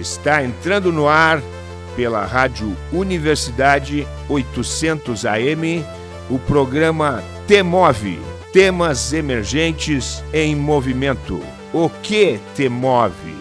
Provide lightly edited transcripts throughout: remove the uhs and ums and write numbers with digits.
Está entrando no ar pela Rádio Universidade 800 AM o programa T-Move, temas emergentes em movimento. O que te move?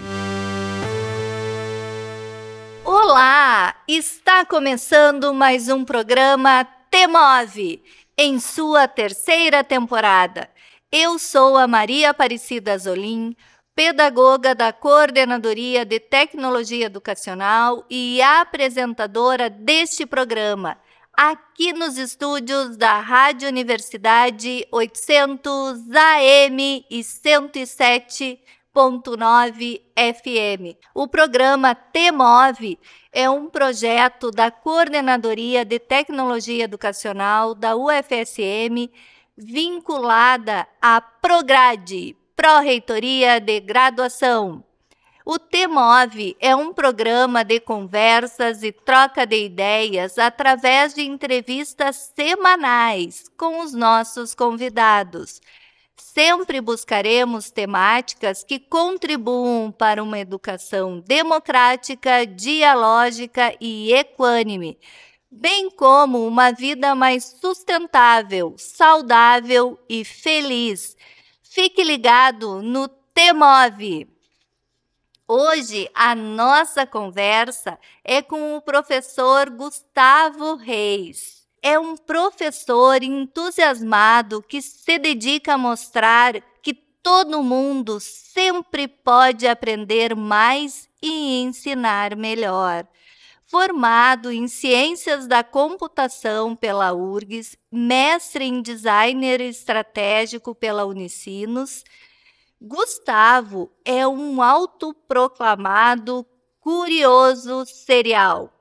Olá! Está começando mais um programa T-Move, em sua terceira temporada. Eu sou a Maria Aparecida Zolim, pedagoga da Coordenadoria de Tecnologia Educacional e apresentadora deste programa, aqui nos estúdios da Rádio Universidade 800 AM e 107.9 FM. O programa T-Move é um projeto da Coordenadoria de Tecnologia Educacional da UFSM, vinculada à Prograde, Pró-Reitoria de Graduação. O T-Move é um programa de conversas e troca de ideias através de entrevistas semanais com os nossos convidados. Sempre buscaremos temáticas que contribuam para uma educação democrática, dialógica e equânime, bem como uma vida mais sustentável, saudável e feliz. Fique ligado no T-Move. Hoje a nossa conversa é com o professor Gustavo Reis. É um professor entusiasmado que se dedica a mostrar que todo mundo sempre pode aprender mais e ensinar melhor. Formado em Ciências da Computação pela URGS, mestre em Designer Estratégico pela Unicinos, Gustavo é um autoproclamado curioso serial.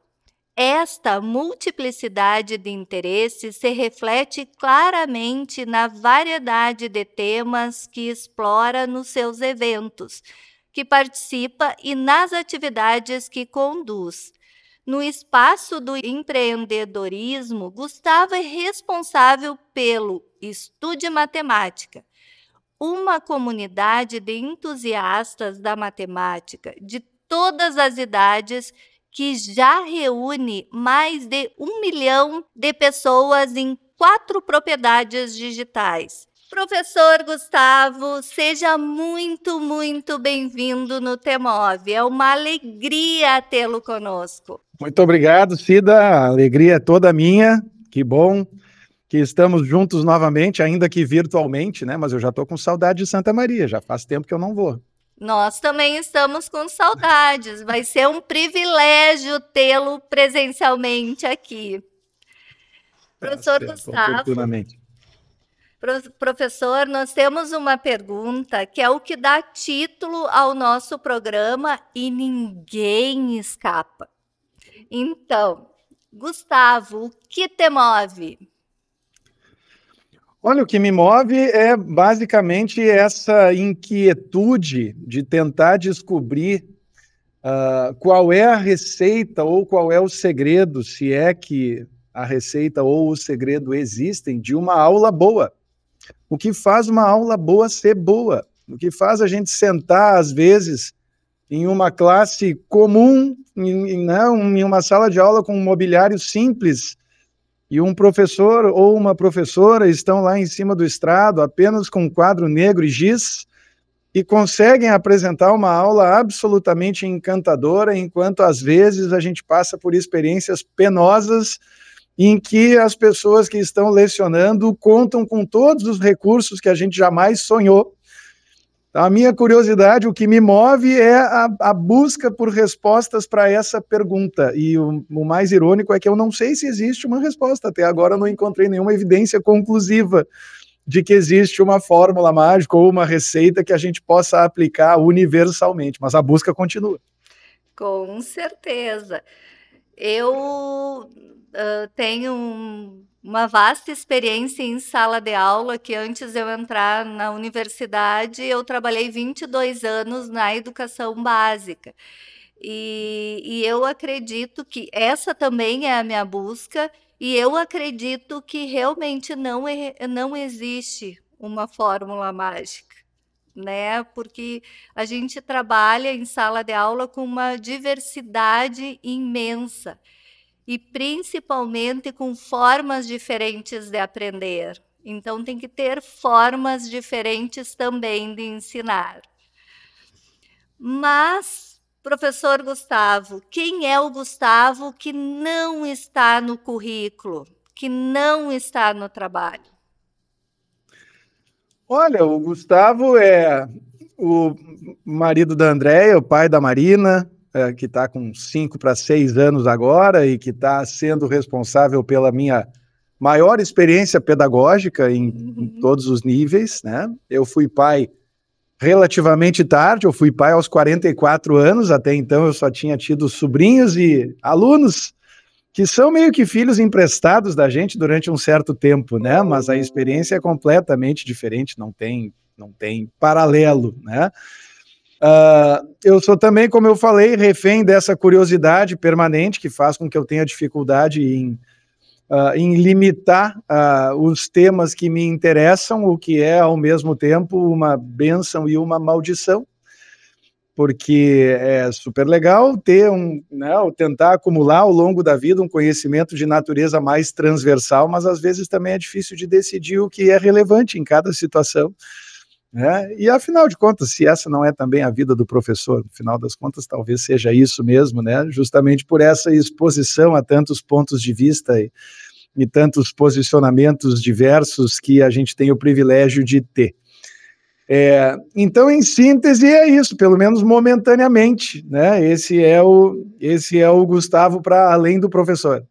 Esta multiplicidade de interesses se reflete claramente na variedade de temas que explora nos seus eventos, que participa e nas atividades que conduz. No espaço do empreendedorismo, Gustavo é responsável pelo Estude Matemática, uma comunidade de entusiastas da matemática de todas as idades que já reúne mais de 1 milhão de pessoas em 4 propriedades digitais. Professor Gustavo, seja muito, muito bem-vindo no T-Move. É uma alegria tê-lo conosco. Muito obrigado, Cida. A alegria é toda minha. Que bom que estamos juntos novamente, ainda que virtualmente, né? Mas eu já estou com saudade de Santa Maria, já faz tempo que eu não vou. Nós também estamos com saudades. Vai ser um privilégio tê-lo presencialmente aqui. Professor Gustavo, professor, nós temos uma pergunta que é o que dá título ao nosso programa e ninguém escapa. Então, Gustavo, o que te move? Olha, o que me move é basicamente essa inquietude de tentar descobrir qual é a receita ou qual é o segredo, se é que a receita ou o segredo existem, de uma aula boa. O que faz uma aula boa ser boa? O que faz a gente sentar, às vezes, em uma classe comum, em uma sala de aula com um mobiliário simples, e um professor ou uma professora estão lá em cima do estrado, apenas com um quadro negro e giz, e conseguem apresentar uma aula absolutamente encantadora, enquanto às vezes a gente passa por experiências penosas em que as pessoas que estão lecionando contam com todos os recursos que a gente jamais sonhou. A minha curiosidade, o que me move é a busca por respostas para essa pergunta. E o mais irônico é que eu não sei se existe uma resposta. Até agora eu não encontrei nenhuma evidência conclusiva de que existe uma fórmula mágica ou uma receita que a gente possa aplicar universalmente. Mas a busca continua. Com certeza. Eu tenho uma vasta experiência em sala de aula, que antes de eu entrar na universidade, eu trabalhei 22 anos na educação básica. E eu acredito que essa também é a minha busca, e eu acredito que realmente não existe uma fórmula mágica. né? Porque a gente trabalha em sala de aula com uma diversidade imensa e principalmente com formas diferentes de aprender. Então tem que ter formas diferentes também de ensinar. Mas, professor Gustavo, quem é o Gustavo que não está no currículo, que não está no trabalho? Olha, o Gustavo é o marido da Andréia, o pai da Marina, que está com 5 para 6 anos agora e que está sendo responsável pela minha maior experiência pedagógica em todos os níveis, né? Eu fui pai relativamente tarde, eu fui pai aos 44 anos, até então eu só tinha tido sobrinhos e alunos que são meio que filhos emprestados da gente durante um certo tempo, né? Mas a experiência é completamente diferente, não tem paralelo, né? Eu sou também, como eu falei, refém dessa curiosidade permanente que faz com que eu tenha dificuldade em limitar os temas que me interessam, o que é, ao mesmo tempo, uma bênção e uma maldição, porque é super legal ter tentar acumular ao longo da vida um conhecimento de natureza mais transversal, mas às vezes também é difícil de decidir o que é relevante em cada situação, né? E afinal de contas, se essa não é também a vida do professor, no final das contas talvez seja isso mesmo, né? Justamente por essa exposição a tantos pontos de vista e tantos posicionamentos diversos que a gente tem o privilégio de ter. Então, em síntese, é isso, pelo menos momentaneamente, né? Esse é o Gustavo para além do professor.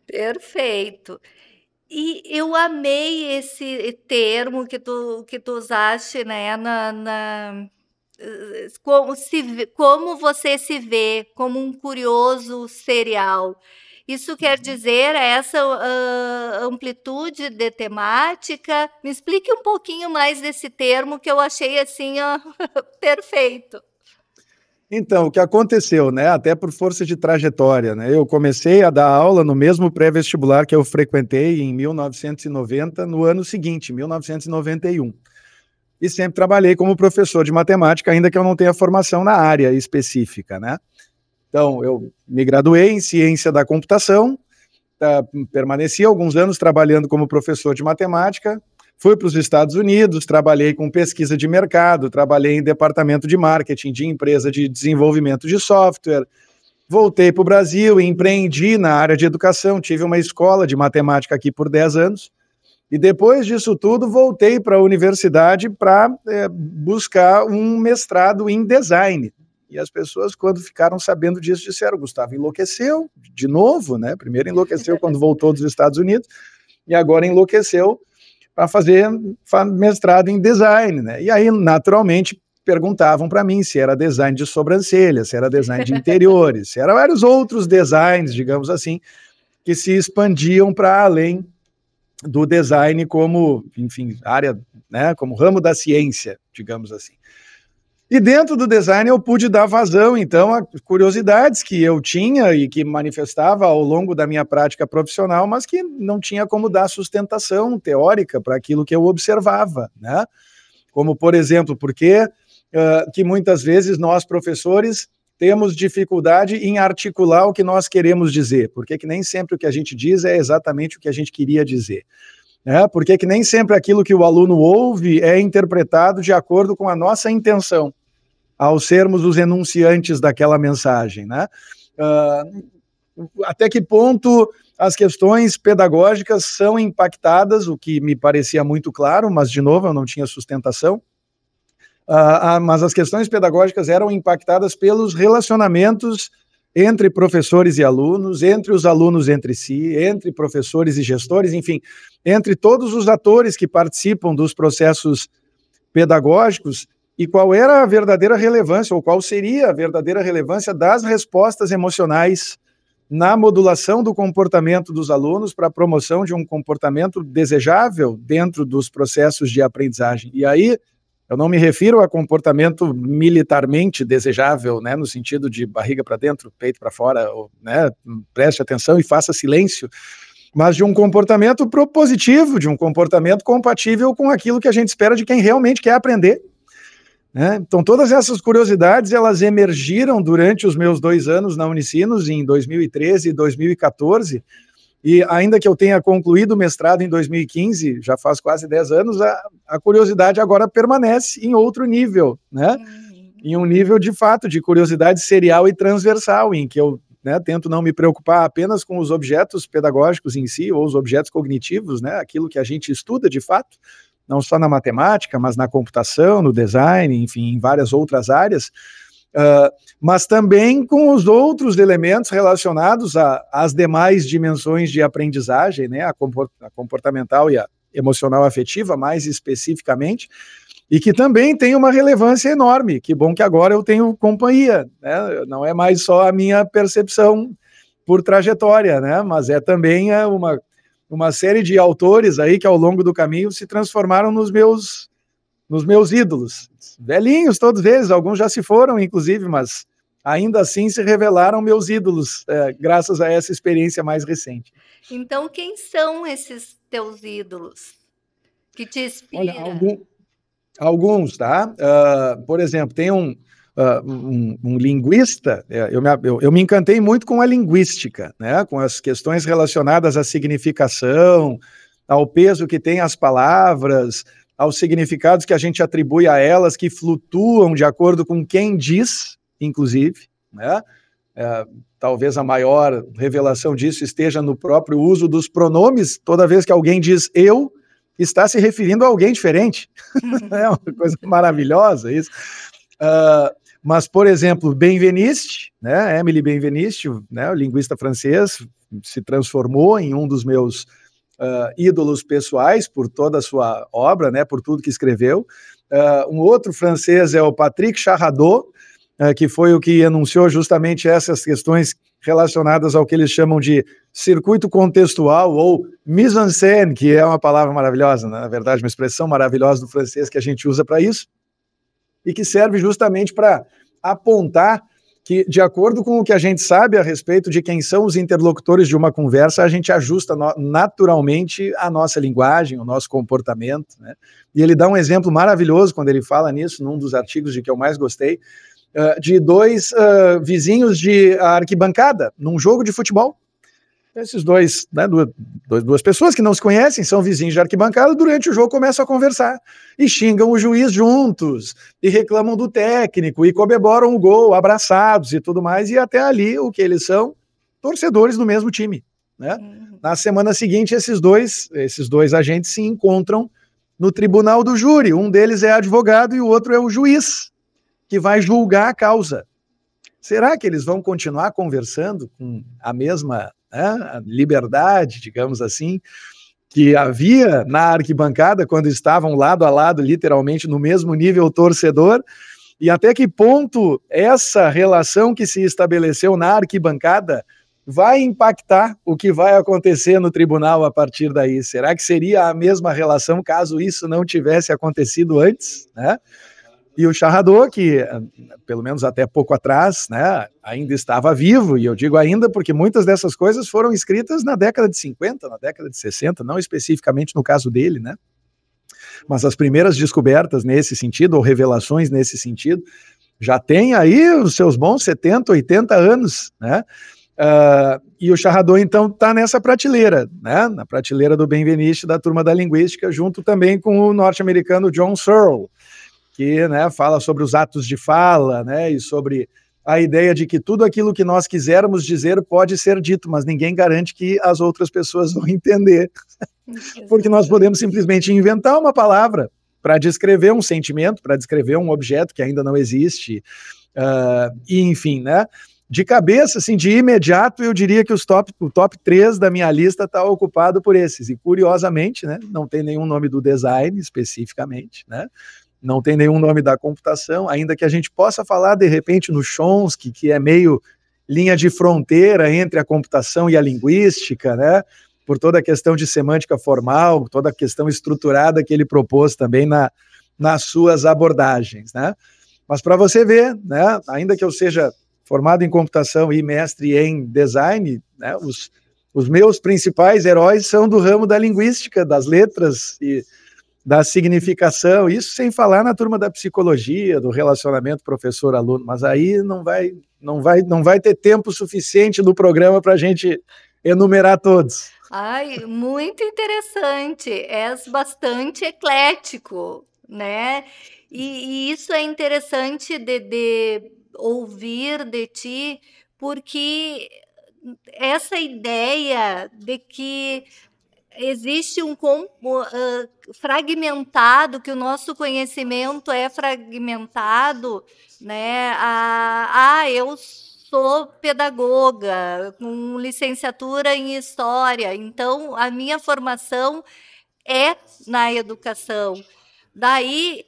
Perfeito. E eu amei esse termo que tu usaste, né, como você se vê como um curioso serial. Isso quer dizer essa amplitude de temática? Me explique um pouquinho mais desse termo que eu achei assim, perfeito. Então, o que aconteceu, né, até por força de trajetória, né, eu comecei a dar aula no mesmo pré-vestibular que eu frequentei em 1990, no ano seguinte, 1991. E sempre trabalhei como professor de matemática, ainda que eu não tenha formação na área específica, né. Então, eu me graduei em ciência da computação, permaneci alguns anos trabalhando como professor de matemática, fui para os Estados Unidos, trabalhei com pesquisa de mercado, trabalhei em departamento de marketing de empresa de desenvolvimento de software, voltei para o Brasil, empreendi na área de educação, tive uma escola de matemática aqui por 10 anos, e depois disso tudo voltei para a universidade para buscar um mestrado em design. E as pessoas, quando ficaram sabendo disso, disseram: Gustavo, enlouqueceu de novo, né? Primeiro enlouqueceu quando voltou dos Estados Unidos, e agora enlouqueceu para fazer mestrado em design, né? E aí, naturalmente, perguntavam para mim se era design de sobrancelha, se era design de interiores, se eram vários outros designs, digamos assim, que se expandiam para além do design como, enfim, área, né, como ramo da ciência, digamos assim. E dentro do design eu pude dar vazão, então, a curiosidades que eu tinha e que manifestava ao longo da minha prática profissional, mas que não tinha como dar sustentação teórica para aquilo que eu observava, né? Como, por exemplo, por que muitas vezes nós, professores, temos dificuldade em articular o que nós queremos dizer? Por que nem sempre o que a gente diz é exatamente o que a gente queria dizer? Por que nem sempre aquilo que o aluno ouve é interpretado de acordo com a nossa intenção, ao sermos os enunciantes daquela mensagem, né? Até que ponto as questões pedagógicas são impactadas, o que me parecia muito claro, mas, de novo, eu não tinha sustentação, mas as questões pedagógicas eram impactadas pelos relacionamentos entre professores e alunos, entre os alunos entre si, entre professores e gestores, enfim, entre todos os atores que participam dos processos pedagógicos, e qual era a verdadeira relevância, ou qual seria a verdadeira relevância das respostas emocionais na modulação do comportamento dos alunos para a promoção de um comportamento desejável dentro dos processos de aprendizagem. E aí, eu não me refiro a comportamento militarmente desejável, né, no sentido de barriga para dentro, peito para fora, né, preste atenção e faça silêncio, mas de um comportamento propositivo, de um comportamento compatível com aquilo que a gente espera de quem realmente quer aprender né? Então, todas essas curiosidades, elas emergiram durante os meus 2 anos na Unicinos, em 2013 e 2014, e ainda que eu tenha concluído o mestrado em 2015, já faz quase 10 anos, a curiosidade agora permanece em outro nível, né? Em um nível, de fato, de curiosidade serial e transversal, em que eu, né, tento não me preocupar apenas com os objetos pedagógicos em si, ou os objetos cognitivos, né, aquilo que a gente estuda de fato, não só na matemática, mas na computação, no design, enfim, em várias outras áreas, mas também com os outros elementos relacionados às demais dimensões de aprendizagem, né, a comportamental e a emocional afetiva, mais especificamente, e que também tem uma relevância enorme. Que bom que agora eu tenho companhia, né? Não é mais só a minha percepção por trajetória, né, mas é também uma série de autores aí que ao longo do caminho se transformaram nos meus ídolos. Velhinhos todos eles, alguns já se foram, inclusive, mas ainda assim se revelaram meus ídolos, graças a essa experiência mais recente. Então, quem são esses teus ídolos que te inspiram? Olha, alguns, tá? Por exemplo, tem um linguista, eu me encantei muito com a linguística, né? Com as questões relacionadas à significação, ao peso que tem as palavras, aos significados que a gente atribui a elas, que flutuam de acordo com quem diz, inclusive, né? Talvez a maior revelação disso esteja no próprio uso dos pronomes. Toda vez que alguém diz eu, está se referindo a alguém diferente. É uma coisa maravilhosa isso. Mas, por exemplo, Benveniste, né, Emily Benveniste, né, o linguista francês, se transformou em um dos meus ídolos pessoais por toda a sua obra, né, por tudo que escreveu. Um outro francês é o Patrick Charradot, que foi o que enunciou justamente essas questões relacionadas ao que eles chamam de circuito contextual ou mise-en-scène, que é uma palavra maravilhosa, né? Na verdade, uma expressão maravilhosa do francês que a gente usa para isso, e que serve justamente para apontar que, de acordo com o que a gente sabe a respeito de quem são os interlocutores de uma conversa, a gente ajusta naturalmente a nossa linguagem, o nosso comportamento, né? E ele dá um exemplo maravilhoso quando ele fala nisso, num dos artigos de que eu mais gostei, de 2 vizinhos de arquibancada, num jogo de futebol. Esses dois, né, duas pessoas que não se conhecem, são vizinhos de arquibancada, durante o jogo começam a conversar, e xingam o juiz juntos, e reclamam do técnico, e comemoram o gol, abraçados e tudo mais, e até ali o que eles são? Torcedores do mesmo time, né? Na semana seguinte, esses dois agentes se encontram no tribunal do júri, um deles é advogado e o outro é o juiz, que vai julgar a causa. Será que eles vão continuar conversando com a mesma liberdade, digamos assim, que havia na arquibancada quando estavam lado a lado, literalmente no mesmo nível torcedor? E até que ponto essa relação que se estabeleceu na arquibancada vai impactar o que vai acontecer no tribunal a partir daí? Será que seria a mesma relação caso isso não tivesse acontecido antes, né? E o Charradot, que pelo menos até pouco atrás, né, ainda estava vivo, e eu digo ainda porque muitas dessas coisas foram escritas na década de 50, na década de 60, não especificamente no caso dele, né? Mas as primeiras descobertas nesse sentido, ou revelações nesse sentido, já tem aí os seus bons 70, 80 anos, né? E o Charradot, então, está nessa prateleira, né? Na prateleira do Benveniste, da turma da linguística, junto também com o norte-americano John Searle, que, né, fala sobre os atos de fala, né, e sobre a ideia de que tudo aquilo que nós quisermos dizer pode ser dito, mas ninguém garante que as outras pessoas vão entender, porque nós podemos simplesmente inventar uma palavra para descrever um sentimento, para descrever um objeto que ainda não existe, e enfim, né, de cabeça, assim, de imediato, eu diria que o top 3 da minha lista está ocupado por esses, e curiosamente, né, não tem nenhum nome do design especificamente, né, não tem nenhum nome da computação, ainda que a gente possa falar, de repente, no Chomsky, que é meio linha de fronteira entre a computação e a linguística, né? Por toda a questão de semântica formal, toda a questão estruturada que ele propôs também nas suas abordagens, né? Mas para você ver, né, ainda que eu seja formado em computação e mestre em design, né, os meus principais heróis são do ramo da linguística, das letras da significação, isso sem falar na turma da psicologia, do relacionamento professor-aluno, mas aí não vai ter tempo suficiente no programa para a gente enumerar todos. Ai, muito interessante, és bastante eclético, né? E isso é interessante de ouvir de ti, porque essa ideia de que existe fragmentado, que o nosso conhecimento é fragmentado, né? Eu sou pedagoga, com licenciatura em História, então a minha formação é na educação. Daí,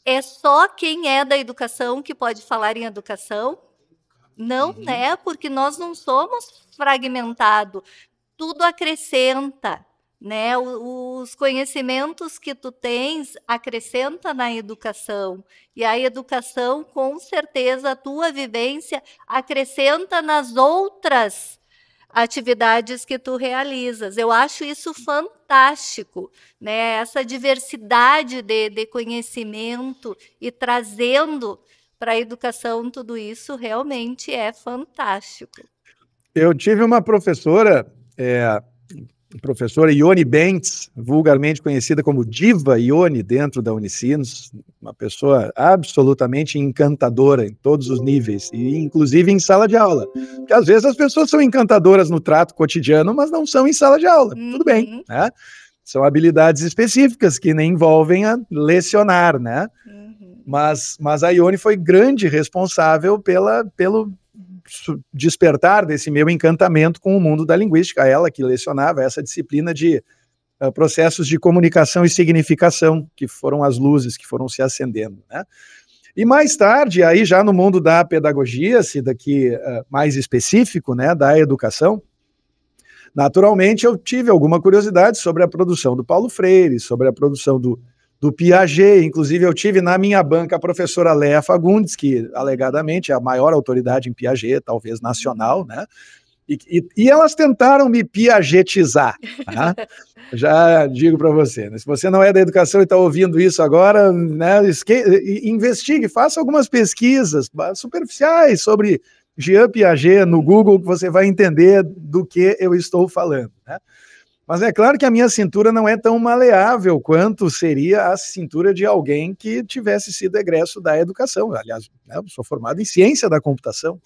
é só quem é da educação que pode falar em educação? Não é, porque nós não somos fragmentados, tudo acrescenta, né? Os conhecimentos que tu tens acrescenta na educação, e a educação, com certeza, a tua vivência acrescenta nas outras atividades que tu realizas. Eu acho isso fantástico, né? Essa diversidade de conhecimento e trazendo para a educação tudo isso realmente é fantástico. Eu tive uma professora, professora Ione Bentes, vulgarmente conhecida como Diva Ione dentro da Unicinos, uma pessoa absolutamente encantadora em todos os níveis, e inclusive em sala de aula. Porque às vezes as pessoas são encantadoras no trato cotidiano, mas não são em sala de aula. Tudo bem, né? São habilidades específicas que nem envolvem a lecionar, né? Mas a Ione foi grande responsável pelo despertar desse meu encantamento com o mundo da linguística, ela que lecionava essa disciplina de processos de comunicação e significação, que foram as luzes que foram se acendendo, né? E mais tarde, aí já no mundo da pedagogia, se daqui mais específico, né, da educação, naturalmente eu tive alguma curiosidade sobre a produção do Paulo Freire, sobre a produção do Piaget. Inclusive eu tive na minha banca a professora Léa Fagundes, que alegadamente é a maior autoridade em Piaget, talvez nacional, né? E elas tentaram me piagetizar, tá? Já digo para você, né? Se você não é da educação e está ouvindo isso agora, né, investigue, faça algumas pesquisas superficiais sobre Jean Piaget no Google, que você vai entender do que eu estou falando, né? Mas é claro que a minha cintura não é tão maleável quanto seria a cintura de alguém que tivesse sido egresso da educação. Aliás, eu sou formado em ciência da computação.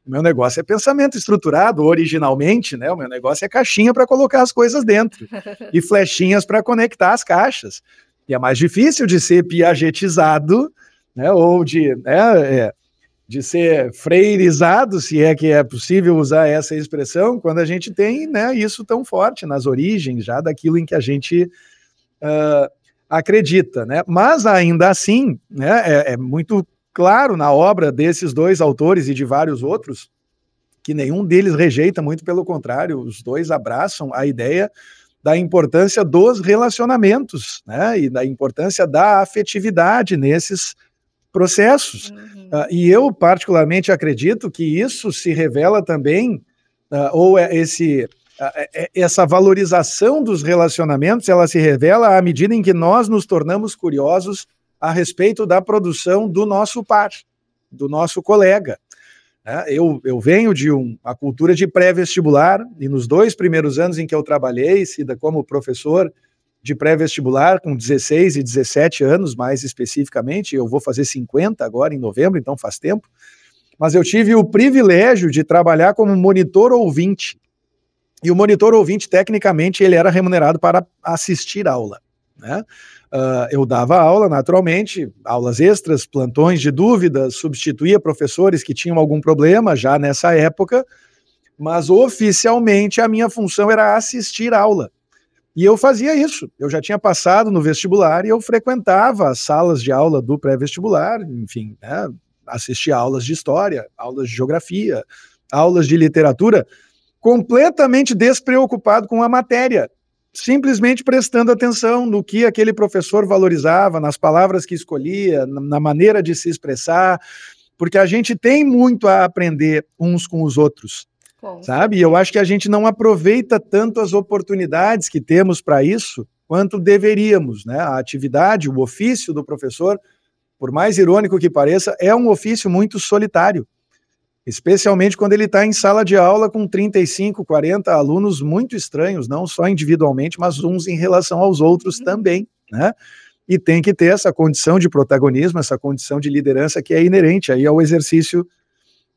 O meu negócio é pensamento estruturado, originalmente, né? O meu negócio é caixinha para colocar as coisas dentro e flechinhas para conectar as caixas. E é mais difícil de ser piagetizado, né? Ou de ser freirizado, se é que é possível usar essa expressão, quando a gente tem, né, isso tão forte nas origens já daquilo em que a gente acredita, né? Mas ainda assim, né, é muito claro na obra desses dois autores e de vários outros que nenhum deles rejeita, muito pelo contrário, os dois abraçam a ideia da importância dos relacionamentos, né, e da importância da afetividade nesses processos. E eu particularmente acredito que isso se revela também, essa valorização dos relacionamentos, ela se revela à medida em que nós nos tornamos curiosos a respeito da produção do nosso par, do nosso colega. Eu venho de uma cultura de pré-vestibular, e nos 2 primeiros anos em que eu trabalhei, Cida, como professor de pré-vestibular, com 16 e 17 anos, mais especificamente, eu vou fazer 50 agora em novembro, então faz tempo, mas eu tive o privilégio de trabalhar como monitor ouvinte, e o monitor ouvinte, tecnicamente, ele era remunerado para assistir aula, né? Eu dava aula, naturalmente, aulas extras, plantões de dúvidas, substituía professores que tinham algum problema já nessa época, mas oficialmente a minha função era assistir aula. E eu fazia isso, eu já tinha passado no vestibular e eu frequentava as salas de aula do pré-vestibular, enfim, né, assistia aulas de história, aulas de geografia, aulas de literatura, completamente despreocupado com a matéria, simplesmente prestando atenção no que aquele professor valorizava, nas palavras que escolhia, na maneira de se expressar, porque a gente tem muito a aprender uns com os outros, sabe? E eu acho que a gente não aproveita tanto as oportunidades que temos para isso quanto deveríamos, né? A atividade, o ofício do professor, por mais irônico que pareça, é um ofício muito solitário, especialmente quando ele está em sala de aula com 35, 40 alunos muito estranhos, não só individualmente, mas uns em relação aos outros também, né? E tem que ter essa condição de protagonismo, essa condição de liderança que é inerente aí ao exercício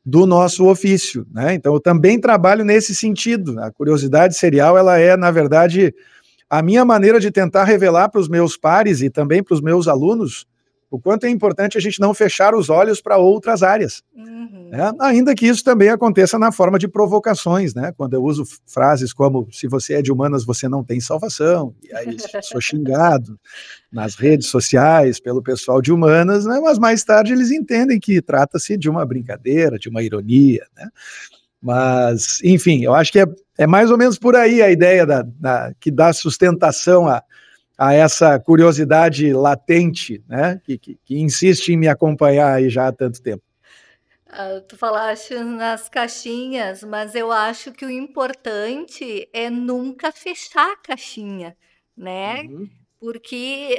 do nosso ofício, né? Então eu também trabalho nesse sentido. A curiosidade serial, ela é, na verdade, a minha maneira de tentar revelar para os meus pares e também para os meus alunos o quanto é importante a gente não fechar os olhos para outras áreas, né? Ainda que isso também aconteça na forma de provocações, né? Quando eu uso frases como se você é de humanas, você não tem salvação, e aí sou xingado nas redes sociais pelo pessoal de humanas, né? Mas mais tarde eles entendem que trata-se de uma brincadeira, de uma ironia, né? Mas, enfim, eu acho que é mais ou menos por aí a ideia que dá sustentação a essa curiosidade latente, né, que insiste em me acompanhar aí já há tanto tempo. Tu falaste nas caixinhas, mas eu acho que o importante é nunca fechar a caixinha, né? Porque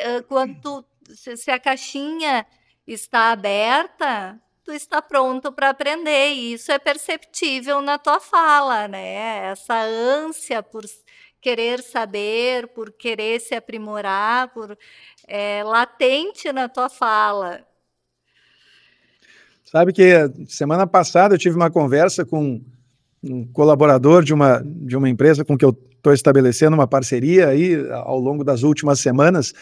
se a caixinha está aberta, tu está pronto para aprender, e isso é perceptível na tua fala, né? Essa ânsia por querer saber, por querer se aprimorar, latente na tua fala. Sabe que semana passada eu tive uma conversa com um colaborador de uma empresa com que eu estou estabelecendo uma parceria aí ao longo das últimas semanas,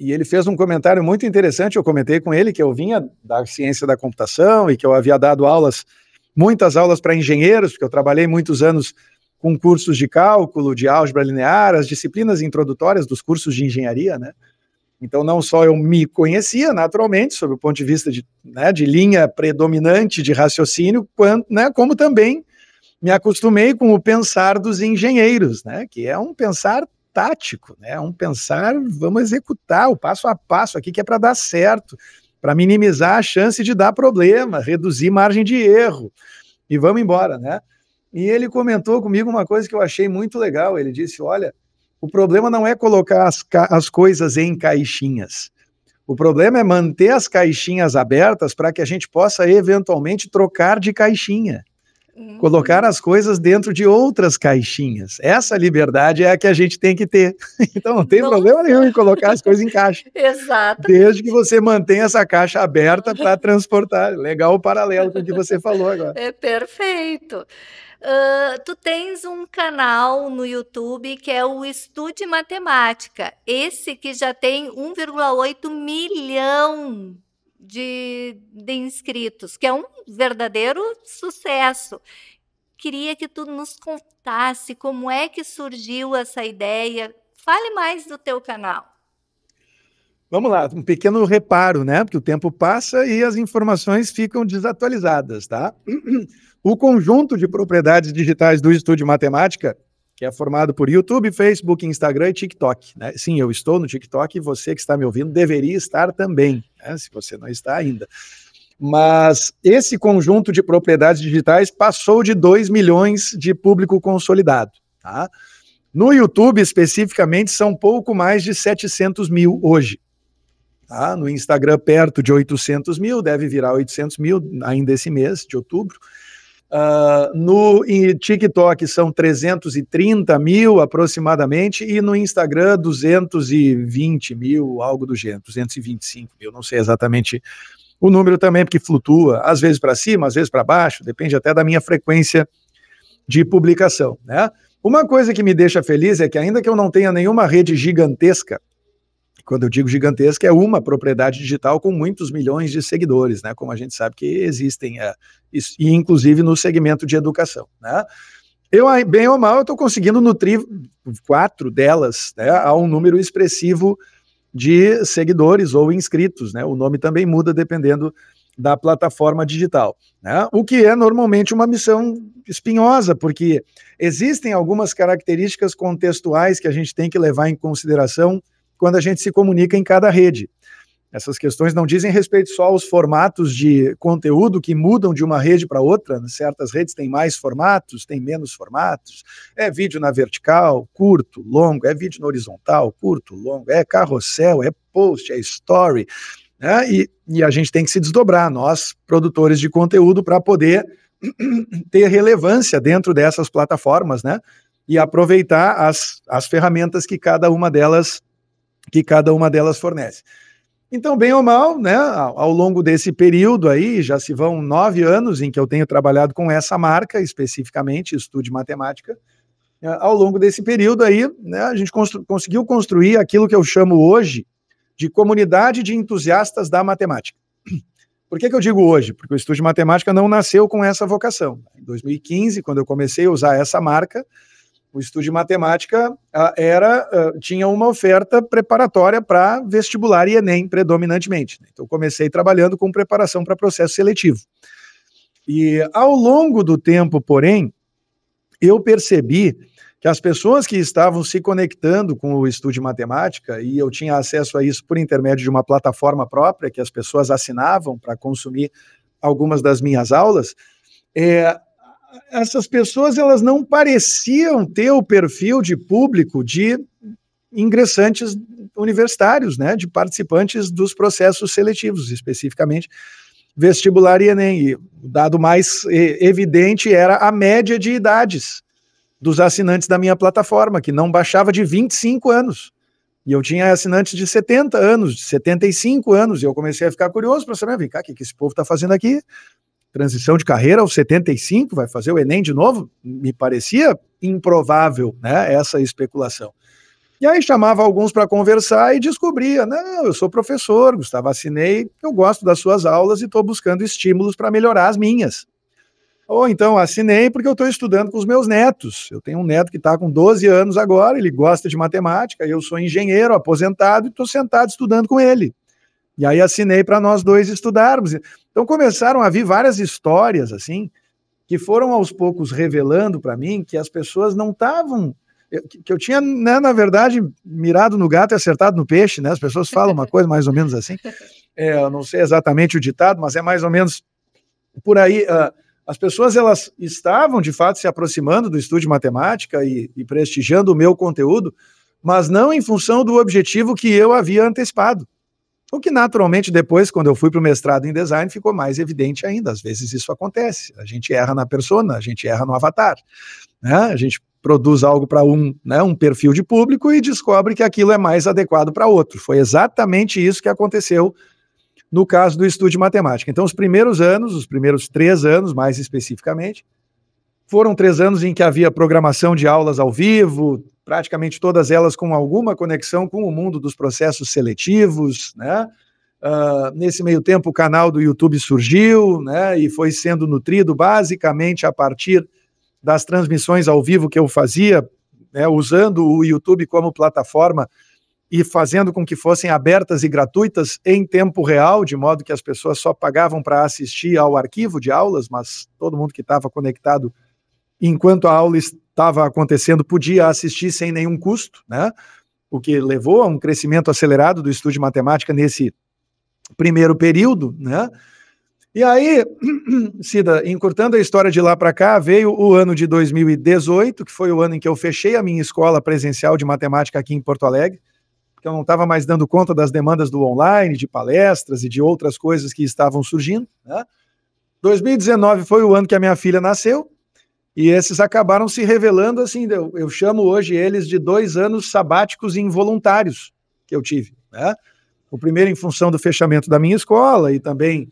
e ele fez um comentário muito interessante. Eu comentei com ele que eu vinha da ciência da computação e que eu havia dado muitas aulas para engenheiros, porque eu trabalhei muitos anos com cursos de cálculo, de álgebra linear, as disciplinas introdutórias dos cursos de engenharia, né? Então, não só eu me conhecia naturalmente, sob o ponto de vista de linha predominante de raciocínio, como também me acostumei com o pensar dos engenheiros, né? Que é um pensar tático, né? Um pensar, vamos executar o passo a passo aqui, que é para dar certo, para minimizar a chance de dar problema, reduzir margem de erro, e vamos embora, né? E ele comentou comigo uma coisa que eu achei muito legal. Ele disse: olha, o problema não é colocar as coisas em caixinhas. O problema é manter as caixinhas abertas para que a gente possa eventualmente trocar de caixinha. Colocar as coisas dentro de outras caixinhas. Essa liberdade é a que a gente tem que ter. Então não tem problema nenhum em colocar as coisas em caixa. Exato. Desde que você mantenha essa caixa aberta para transportar. Legal o paralelo com o que você falou agora. É perfeito. Tu tens um canal no YouTube que é o Estude Matemática. Esse que já tem 1,8 milhão de inscritos, que é um verdadeiro sucesso. Queria que tu nos contasse como é que surgiu essa ideia. Fale mais do teu canal. Vamos lá, um pequeno reparo, né? Porque o tempo passa e as informações ficam desatualizadas, tá? O conjunto de propriedades digitais do Estude Matemática, que é formado por YouTube, Facebook, Instagram e TikTok, né? Sim, eu estou no TikTok e você que está me ouvindo deveria estar também, né? Se você não está ainda. Mas esse conjunto de propriedades digitais passou de 2 milhões de público consolidado, tá? No YouTube, especificamente, são pouco mais de 700 mil hoje. Tá? No Instagram, perto de 800 mil, deve virar 800 mil ainda esse mês de outubro. No TikTok são 330 mil aproximadamente, e no Instagram 220 mil, algo do gênero, 225 mil, não sei exatamente o número também, porque flutua, às vezes para cima, às vezes para baixo, depende até da minha frequência de publicação, né? Uma coisa que me deixa feliz é que, ainda que eu não tenha nenhuma rede gigantesca, quando eu digo gigantesca, é uma propriedade digital com muitos milhões de seguidores, né? Como a gente sabe que existem, e inclusive no segmento de educação, né? Eu, bem ou mal, eu estou conseguindo nutrir 4 delas, né, a um número expressivo de seguidores ou inscritos, né? O nome também muda dependendo da plataforma digital, né? O que é normalmente uma missão espinhosa, porque existem algumas características contextuais que a gente tem que levar em consideração quando a gente se comunica em cada rede. Essas questões não dizem respeito só aos formatos de conteúdo que mudam de uma rede para outra. Certas redes têm mais formatos, têm menos formatos. É vídeo na vertical, curto, longo, é vídeo na horizontal, curto, longo, é carrossel, é post, é story, né? E a gente tem que se desdobrar, nós, produtores de conteúdo, para poder ter relevância dentro dessas plataformas, né? E aproveitar as ferramentas que cada uma delas fornece. Então, bem ou mal, né, ao longo desse período aí, já se vão 9 anos em que eu tenho trabalhado com essa marca, especificamente, Estude Matemática. Ao longo desse período aí, né, a gente conseguiu construir aquilo que eu chamo hoje de comunidade de entusiastas da matemática. Por que eu digo hoje? Porque o Estude Matemática não nasceu com essa vocação. Em 2015, quando eu comecei a usar essa marca, o Estude Matemática tinha uma oferta preparatória para vestibular e Enem, predominantemente. Então, comecei trabalhando com preparação para processo seletivo. E, ao longo do tempo, porém, eu percebi que as pessoas que estavam se conectando com o Estude Matemática, e eu tinha acesso a isso por intermédio de uma plataforma própria, que as pessoas assinavam para consumir algumas das minhas aulas, essas pessoas, elas não pareciam ter o perfil de público de ingressantes universitários, né, de participantes dos processos seletivos, especificamente vestibular e Enem. E o dado mais evidente era a média de idades dos assinantes da minha plataforma, que não baixava de 25 anos. E eu tinha assinantes de 70 anos, de 75 anos, e eu comecei a ficar curioso para saber, vem cá, o que esse povo está fazendo aqui? Transição de carreira aos 75, vai fazer o Enem de novo? Me parecia improvável, né, essa especulação. E aí chamava alguns para conversar e descobria, não, eu sou professor, Gustavo, assinei, eu gosto das suas aulas e estou buscando estímulos para melhorar as minhas. Ou então, assinei porque eu estou estudando com os meus netos. Eu tenho um neto que está com 12 anos agora, ele gosta de matemática, eu sou engenheiro aposentado e estou sentado estudando com ele. E aí assinei para nós dois estudarmos. Então começaram a vir várias histórias, assim, que foram aos poucos revelando para mim que as pessoas não estavam... Que eu tinha, né, na verdade, mirado no gato e acertado no peixe, né? As pessoas falam uma coisa mais ou menos assim. Eu não sei exatamente o ditado, mas é mais ou menos por aí. As pessoas, elas estavam, de fato, se aproximando do Estude Matemática e prestigiando o meu conteúdo, mas não em função do objetivo que eu havia antecipado. O que, naturalmente, depois, quando eu fui para o mestrado em design, ficou mais evidente ainda. Às vezes isso acontece. A gente erra na persona, a gente erra no avatar, né? A gente produz algo para um perfil de público e descobre que aquilo é mais adequado para outro. Foi exatamente isso que aconteceu no caso do Estude Matemática. Então, os primeiros 3 anos, mais especificamente, foram 3 anos em que havia programação de aulas ao vivo, praticamente todas elas com alguma conexão com o mundo dos processos seletivos, né? Nesse meio tempo, o canal do YouTube surgiu, né? E foi sendo nutrido basicamente a partir das transmissões ao vivo que eu fazia, né? Usando o YouTube como plataforma e fazendo com que fossem abertas e gratuitas em tempo real, de modo que as pessoas só pagavam para assistir ao arquivo de aulas, mas todo mundo que estava conectado enquanto a aula estava acontecendo podia assistir sem nenhum custo, né? O que levou a um crescimento acelerado do Estude Matemática nesse primeiro período, né? E aí, Cida, encurtando a história de lá para cá, veio o ano de 2018, que foi o ano em que eu fechei a minha escola presencial de matemática aqui em Porto Alegre, porque eu não estava mais dando conta das demandas do online, de palestras e de outras coisas que estavam surgindo, né? 2019 foi o ano que a minha filha nasceu, e esses acabaram se revelando, assim, eu chamo hoje eles de 2 anos sabáticos involuntários que eu tive, né? O primeiro em função do fechamento da minha escola e também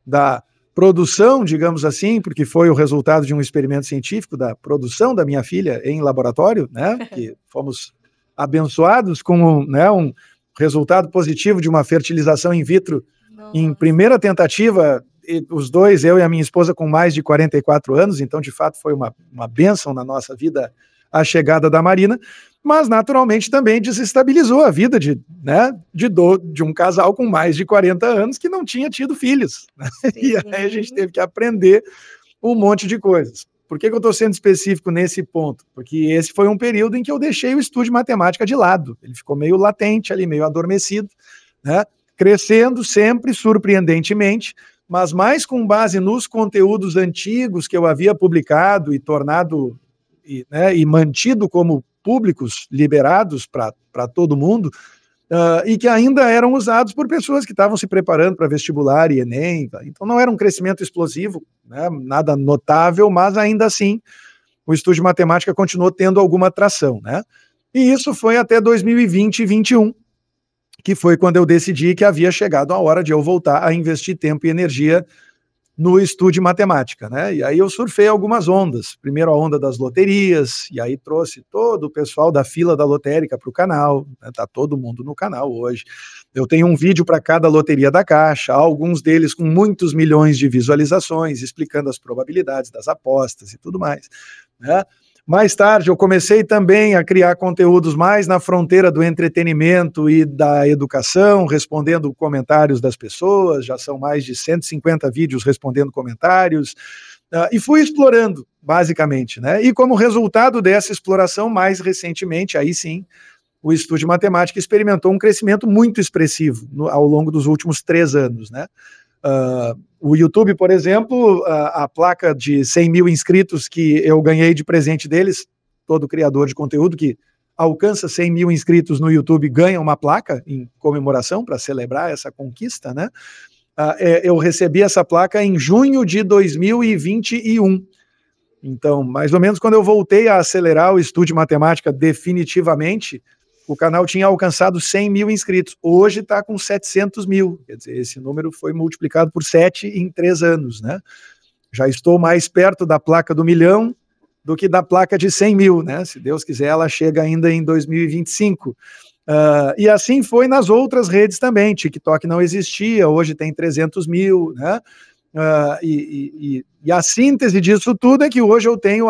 da produção, digamos assim, porque foi o resultado de um experimento científico, da produção da minha filha em laboratório, né? Que fomos abençoados com um resultado positivo de uma fertilização in vitro em primeira tentativa, os dois, eu e a minha esposa, com mais de 44 anos, então, de fato, foi uma bênção na nossa vida a chegada da Marina, mas, naturalmente, também desestabilizou a vida de um casal com mais de 40 anos que não tinha tido filhos, né? E aí a gente teve que aprender um monte de coisas. Por que eu estou sendo específico nesse ponto? Porque esse foi um período em que eu deixei o Estude Matemática de lado, ele ficou meio latente ali, meio adormecido, né? crescendo sempre, surpreendentemente, mas mais com base nos conteúdos antigos que eu havia publicado e tornado e mantido como públicos liberados para todo mundo, e que ainda eram usados por pessoas que estavam se preparando para vestibular e Enem. Então não era um crescimento explosivo, né, nada notável, mas ainda assim o estudo de matemática continuou tendo alguma atração, né? E isso foi até 2020 e 2021, que foi quando eu decidi que havia chegado a hora de eu voltar a investir tempo e energia no estudo de matemática, né? E aí eu surfei algumas ondas. Primeiro a onda das loterias, e aí trouxe todo o pessoal da fila da lotérica para o canal, né? Tá todo mundo no canal hoje. Eu tenho um vídeo para cada loteria da Caixa, alguns deles com muitos milhões de visualizações, explicando as probabilidades das apostas e tudo mais, né? Mais tarde, eu comecei também a criar conteúdos mais na fronteira do entretenimento e da educação, respondendo comentários das pessoas. Já são mais de 150 vídeos respondendo comentários, e fui explorando, basicamente, né? E como resultado dessa exploração, mais recentemente, aí sim, o estudo de matemática experimentou um crescimento muito expressivo ao longo dos últimos 3 anos, né? O YouTube, por exemplo, a placa de 100 mil inscritos que eu ganhei de presente deles, todo criador de conteúdo que alcança 100 mil inscritos no YouTube ganha uma placa em comemoração para celebrar essa conquista, né? Eu recebi essa placa em junho de 2021. Então, mais ou menos quando eu voltei a acelerar o estudo de matemática definitivamente, o canal tinha alcançado 100 mil inscritos. Hoje está com 700 mil. Quer dizer, esse número foi multiplicado por 7 em 3 anos, né? Já estou mais perto da placa do 1 milhão do que da placa de 100 mil, né? Se Deus quiser, ela chega ainda em 2025. E assim foi nas outras redes também. TikTok não existia, hoje tem 300 mil, né? E a síntese disso tudo é que hoje eu tenho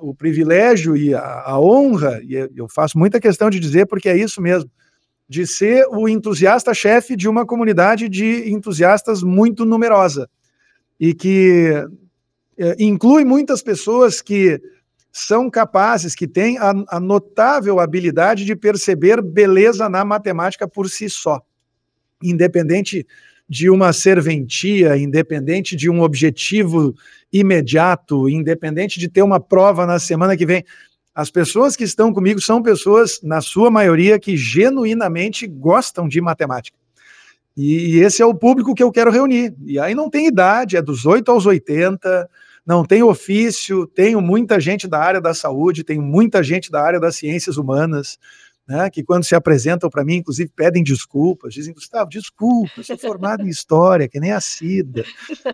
o privilégio e a honra, e eu faço muita questão de dizer, porque é isso mesmo, de ser o entusiasta-chefe de uma comunidade de entusiastas muito numerosa, e que inclui muitas pessoas que são capazes, que têm a notável habilidade de perceber beleza na matemática por si só, independente de uma serventia, independente de um objetivo imediato, independente de ter uma prova na semana que vem. As pessoas que estão comigo são pessoas, na sua maioria, que genuinamente gostam de matemática. E esse é o público que eu quero reunir. E aí não tem idade, é dos 8 aos 80, não tem ofício, tenho muita gente da área da saúde, tenho muita gente da área das ciências humanas, né, que quando se apresentam para mim, inclusive pedem desculpas, dizem: Gustavo, desculpa, eu sou formado em história, que nem a Cida,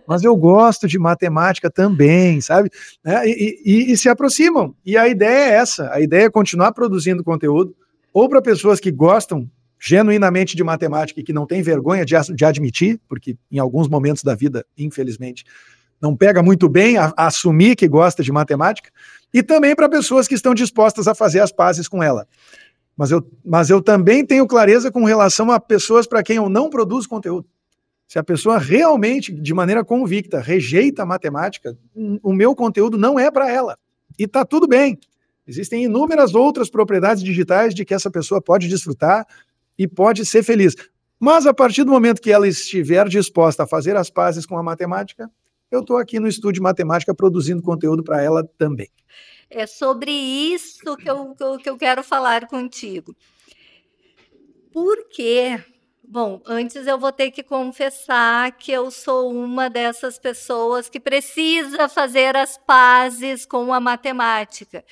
mas eu gosto de matemática também, sabe? Né, e se aproximam. E a ideia é essa, a ideia é continuar produzindo conteúdo, ou para pessoas que gostam genuinamente de matemática e que não têm vergonha de admitir, porque em alguns momentos da vida, infelizmente, não pega muito bem a assumir que gosta de matemática, e também para pessoas que estão dispostas a fazer as pazes com ela. Mas eu também tenho clareza com relação a pessoas para quem eu não produzo conteúdo. Se a pessoa realmente, de maneira convicta, rejeita a matemática, o meu conteúdo não é para ela. E está tudo bem. Existem inúmeras outras propriedades digitais de que essa pessoa pode desfrutar e pode ser feliz. Mas a partir do momento que ela estiver disposta a fazer as pazes com a matemática, eu estou aqui no Estudo de Matemática produzindo conteúdo para ela também. É sobre isso que eu quero falar contigo. Por quê? Bom, antes eu vou ter que confessar que eu sou uma dessas pessoas que precisa fazer as pazes com a matemática.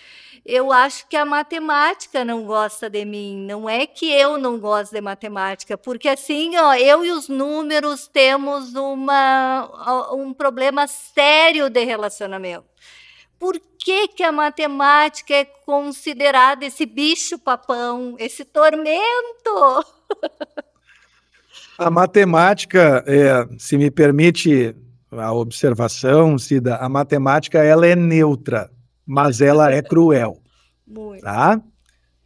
Eu acho que a matemática não gosta de mim, não é que eu não gosto de matemática, porque assim, ó, eu e os números temos um problema sério de relacionamento. Por que a matemática é considerada esse bicho-papão, esse tormento? A matemática, se me permite a observação, Cida, a matemática ela é neutra, mas ela é cruel. Muito. Tá?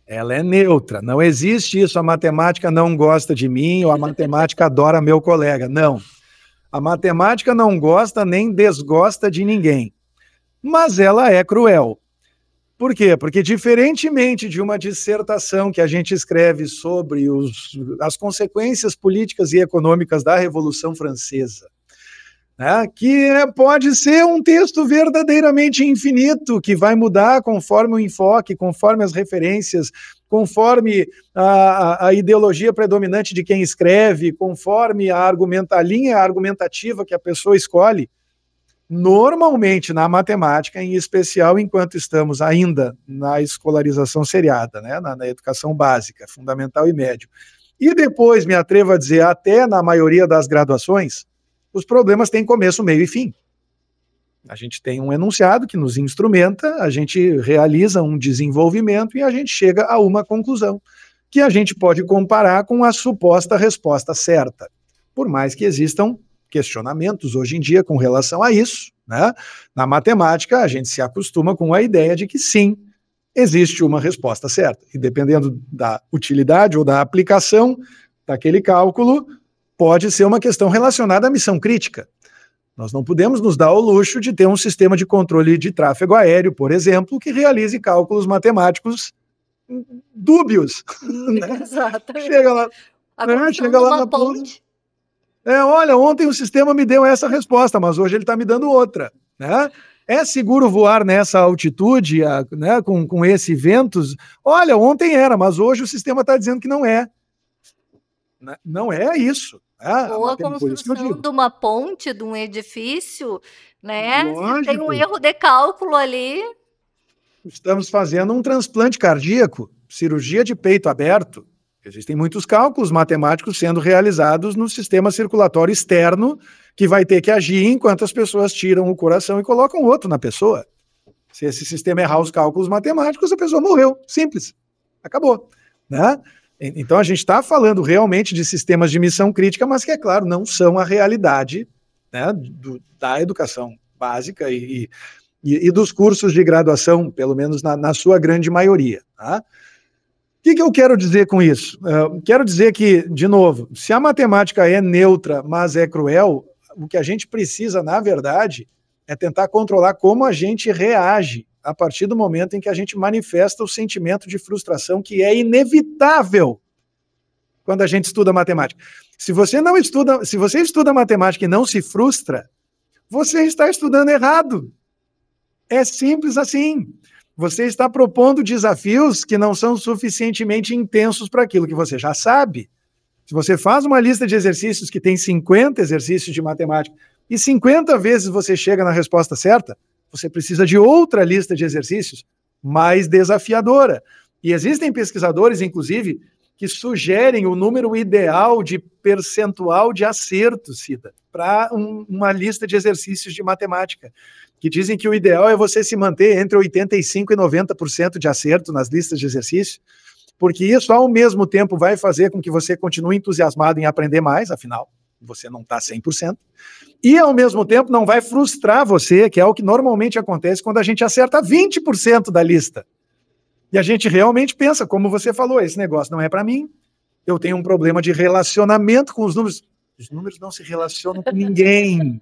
Ela é neutra. Não existe isso, a matemática não gosta de mim ou a matemática adora meu colega. Não. A matemática não gosta nem desgosta de ninguém. Mas ela é cruel. Por quê? Porque, diferentemente de uma dissertação que a gente escreve sobre as consequências políticas e econômicas da Revolução Francesa, né, que pode ser um texto verdadeiramente infinito, que vai mudar conforme o enfoque, conforme as referências, conforme a ideologia predominante de quem escreve, conforme a linha argumentativa que a pessoa escolhe. Normalmente, na matemática, em especial enquanto estamos ainda na escolarização seriada, né, na educação básica, fundamental e médio, e depois, me atrevo a dizer, até na maioria das graduações, os problemas têm começo, meio e fim. A gente tem um enunciado que nos instrumenta, a gente realiza um desenvolvimento e a gente chega a uma conclusão, que a gente pode comparar com a suposta resposta certa. Por mais que existam questionamentos hoje em dia com relação a isso, né? Na matemática, a gente se acostuma com a ideia de que sim, existe uma resposta certa. E dependendo da utilidade ou da aplicação daquele cálculo, pode ser uma questão relacionada à missão crítica. Nós não podemos nos dar ao luxo de ter um sistema de controle de tráfego aéreo, por exemplo, que realize cálculos matemáticos dúbios. Né? Exatamente. Chega lá na ponte. Olha, ontem o sistema me deu essa resposta, mas hoje ele está me dando outra. Né? É seguro voar nessa altitude, né, com esse ventos? Olha, ontem era, mas hoje o sistema está dizendo que não é. Não é isso. Ou a construção de uma ponte, de um edifício, né? Se tem um erro de cálculo ali. Estamos fazendo um transplante cardíaco, cirurgia de peito aberto. Existem muitos cálculos matemáticos sendo realizados no sistema circulatório externo, que vai ter que agir enquanto as pessoas tiram o coração e colocam outro na pessoa. Se esse sistema errar os cálculos matemáticos, a pessoa morreu. Simples. Acabou. Né? Então, a gente está falando realmente de sistemas de missão crítica, mas que, é claro, não são a realidade, né, da educação básica e dos cursos de graduação, pelo menos na sua grande maioria. Tá? O que eu quero dizer com isso? Quero dizer que, de novo, se a matemática é neutra, mas é cruel, o que a gente precisa, na verdade, é tentar controlar como a gente reage a partir do momento em que a gente manifesta o sentimento de frustração que é inevitável quando a gente estuda matemática. Se você estuda matemática e não se frustra, você está estudando errado. É simples assim. Você está propondo desafios que não são suficientemente intensos para aquilo que você já sabe. Se você faz uma lista de exercícios que tem 50 exercícios de matemática e 50 vezes você chega na resposta certa, você precisa de outra lista de exercícios mais desafiadora. E existem pesquisadores, inclusive, que sugerem o número ideal de percentual de acerto, Cida, para uma lista de exercícios de matemática, que dizem que o ideal é você se manter entre 85% e 90% de acerto nas listas de exercícios, porque isso, ao mesmo tempo, vai fazer com que você continue entusiasmado em aprender mais, afinal, você não está 100%, e, ao mesmo tempo, não vai frustrar você, que é o que normalmente acontece quando a gente acerta 20% da lista. E a gente realmente pensa, como você falou, esse negócio não é para mim, eu tenho um problema de relacionamento com os números. Os números não se relacionam com ninguém.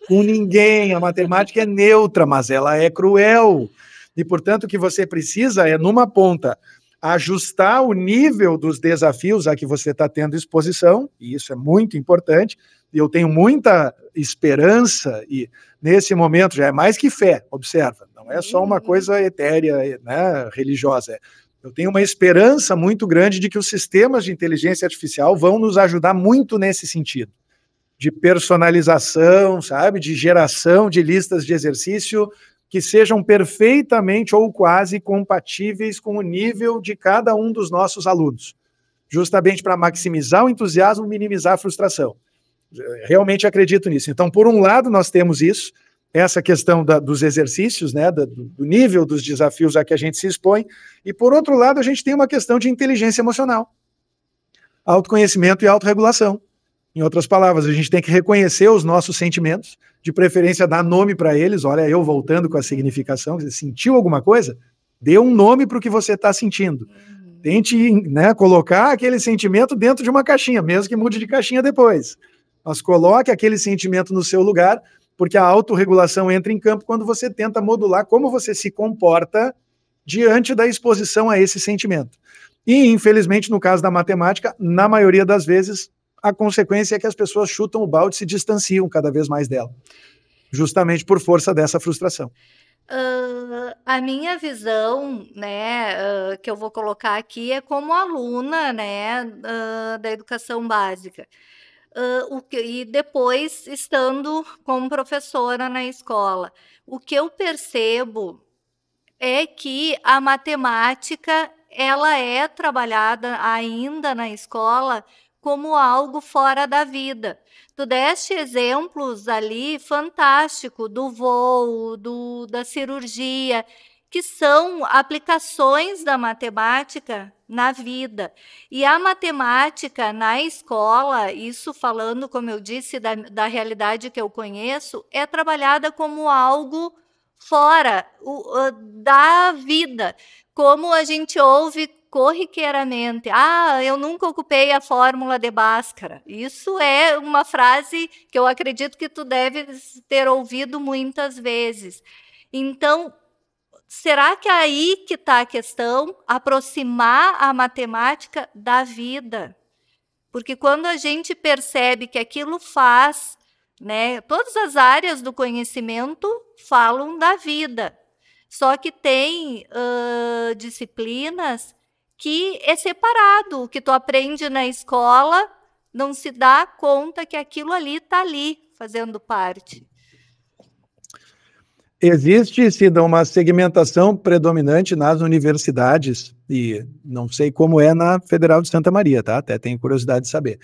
Com ninguém. A matemática é neutra, mas ela é cruel. E, portanto, o que você precisa é, numa ponta, ajustar o nível dos desafios a que você está tendo exposição, e isso é muito importante, e eu tenho muita esperança, e nesse momento já é mais que fé, observa, não é só uma coisa etérea, né, religiosa, eu tenho uma esperança muito grande de que os sistemas de inteligência artificial vão nos ajudar muito nesse sentido, de personalização, sabe, de geração de listas de exercício que sejam perfeitamente ou quase compatíveis com o nível de cada um dos nossos alunos, justamente para maximizar o entusiasmo e minimizar a frustração. Realmente acredito nisso. Então, por um lado, nós temos isso, essa questão dos exercícios, né, do nível dos desafios a que a gente se expõe, e por outro lado, a gente tem uma questão de inteligência emocional, autoconhecimento e autorregulação. Em outras palavras, a gente tem que reconhecer os nossos sentimentos, de preferência dar nome para eles. Olha, eu voltando com a significação, você sentiu alguma coisa? Dê um nome para o que você está sentindo. Tente, né, colocar aquele sentimento dentro de uma caixinha, mesmo que mude de caixinha depois. Mas coloque aquele sentimento no seu lugar, porque a autorregulação entra em campo quando você tenta modular como você se comporta diante da exposição a esse sentimento. E, infelizmente, no caso da matemática, na maioria das vezes, a consequência é que as pessoas chutam o balde e se distanciam cada vez mais dela, justamente por força dessa frustração. A minha visão, né, que eu vou colocar aqui é como aluna, né, da educação básica. E depois estando como professora na escola. O que eu percebo é que a matemática, ela é trabalhada ainda na escola como algo fora da vida. Tu deste exemplos ali fantástico do voo, da cirurgia, que são aplicações da matemática na vida. E a matemática na escola, isso falando, como eu disse, da realidade que eu conheço, é trabalhada como algo fora da vida, como a gente ouve corriqueiramente. Eu nunca ocupei a fórmula de Bhaskara. Isso é uma frase que eu acredito que tu deves ter ouvido muitas vezes. Então, será que é aí que está a questão? Aproximar a matemática da vida. Porque quando a gente percebe que aquilo faz, né, todas as áreas do conhecimento falam da vida. Só que tem disciplinas que é separado. O que tu aprende na escola não se dá conta que aquilo ali está ali, fazendo parte. Existe, Cida, uma segmentação predominante nas universidades, e não sei como é na Federal de Santa Maria, tá? Até tenho curiosidade de saber.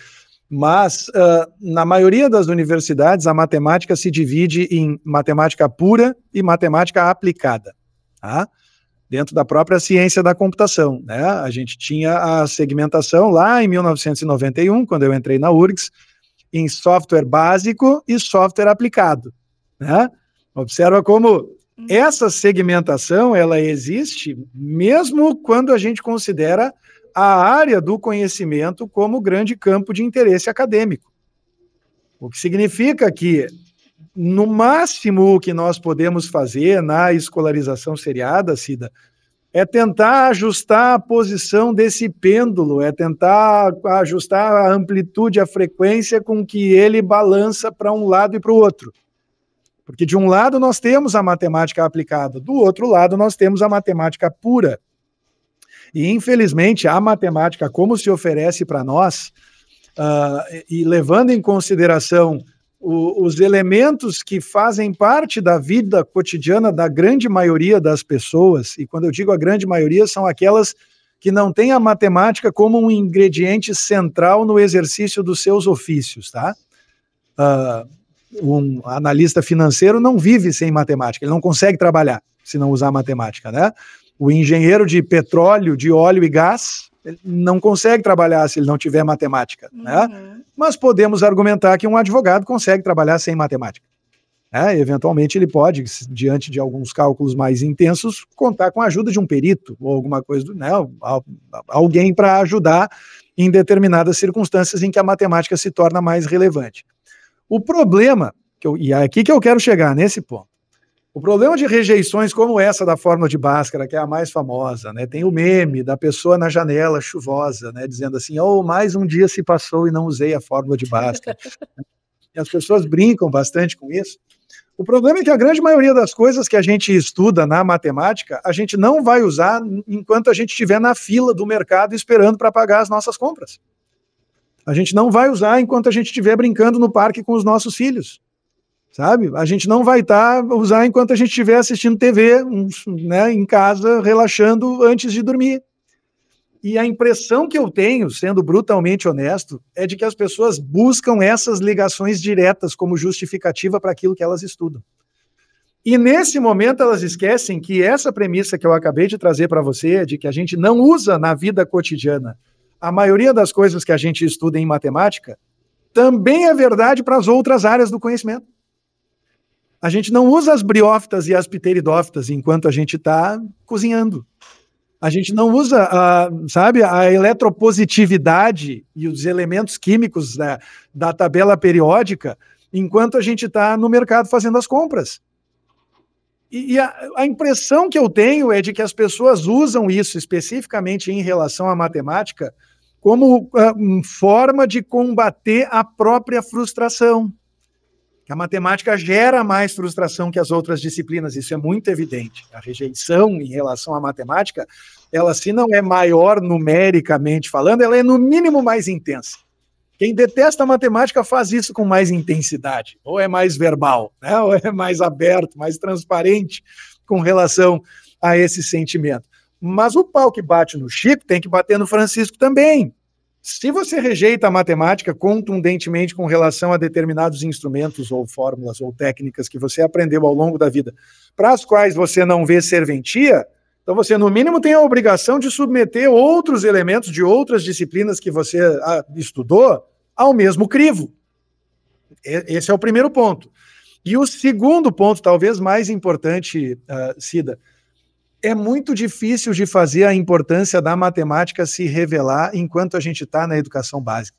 Mas, na maioria das universidades, a matemática se divide em matemática pura e matemática aplicada, tá? Dentro da própria ciência da computação, né? A gente tinha a segmentação lá em 1991, quando eu entrei na URGS, em software básico e software aplicado, né? Observa como essa segmentação, ela existe mesmo quando a gente considera a área do conhecimento como grande campo de interesse acadêmico. O que significa que, no máximo, o que nós podemos fazer na escolarização seriada, Cida, é tentar ajustar a posição desse pêndulo, é tentar ajustar a amplitude, a frequência com que ele balança para um lado e para o outro. Porque de um lado nós temos a matemática aplicada, do outro lado nós temos a matemática pura. E, infelizmente, a matemática, como se oferece para nós, e levando em consideração os elementos que fazem parte da vida cotidiana da grande maioria das pessoas, e quando eu digo a grande maioria, são aquelas que não têm a matemática como um ingrediente central no exercício dos seus ofícios, tá? Um analista financeiro não vive sem matemática, ele não consegue trabalhar se não usar matemática, né? O engenheiro de petróleo, de óleo e gás, ele não consegue trabalhar se ele não tiver matemática, né? Mas podemos argumentar que um advogado consegue trabalhar sem matemática. Eventualmente ele pode, diante de alguns cálculos mais intensos, contar com a ajuda de um perito ou alguma coisa, né? Alguém para ajudar em determinadas circunstâncias em que a matemática se torna mais relevante. O problema, e é aqui que eu quero chegar, nesse ponto, o problema de rejeições como essa da fórmula de Bhaskara, que é a mais famosa, né? Tem o meme da pessoa na janela chuvosa, né? Dizendo assim, mais um dia se passou e não usei a fórmula de Bhaskara. E as pessoas brincam bastante com isso. O problema é que a grande maioria das coisas que a gente estuda na matemática, a gente não vai usar enquanto a gente estiver na fila do mercado esperando para pagar as nossas compras. A gente não vai usar enquanto a gente estiver brincando no parque com os nossos filhos, sabe? A gente não vai usar enquanto a gente estiver assistindo TV, né, em casa, relaxando antes de dormir. E a impressão que eu tenho, sendo brutalmente honesto, é de que as pessoas buscam essas ligações diretas como justificativa para aquilo que elas estudam. E nesse momento elas esquecem que essa premissa que eu acabei de trazer para você, de que a gente não usa na vida cotidiana a maioria das coisas que a gente estuda em matemática, também é verdade para as outras áreas do conhecimento. A gente não usa as briófitas e as pteridófitas enquanto a gente está cozinhando. A gente não usa, a eletropositividade e os elementos químicos da tabela periódica enquanto a gente está no mercado fazendo as compras. E a impressão que eu tenho é de que as pessoas usam isso, especificamente em relação à matemática, como forma de combater a própria frustração. A matemática gera mais frustração que as outras disciplinas, isso é muito evidente. A rejeição em relação à matemática, ela, se não é maior numericamente falando, ela é no mínimo mais intensa. Quem detesta a matemática faz isso com mais intensidade, ou é mais verbal, né? Ou é mais aberto, mais transparente com relação a esse sentimento. Mas o pau que bate no Chico tem que bater no Francisco também. Se você rejeita a matemática contundentemente com relação a determinados instrumentos ou fórmulas ou técnicas que você aprendeu ao longo da vida, para as quais você não vê serventia, então você, no mínimo, tem a obrigação de submeter outros elementos de outras disciplinas que você estudou ao mesmo crivo. Esse é o primeiro ponto. E o segundo ponto, talvez mais importante, Cida, é muito difícil de fazer a importância da matemática se revelar enquanto a gente está na educação básica.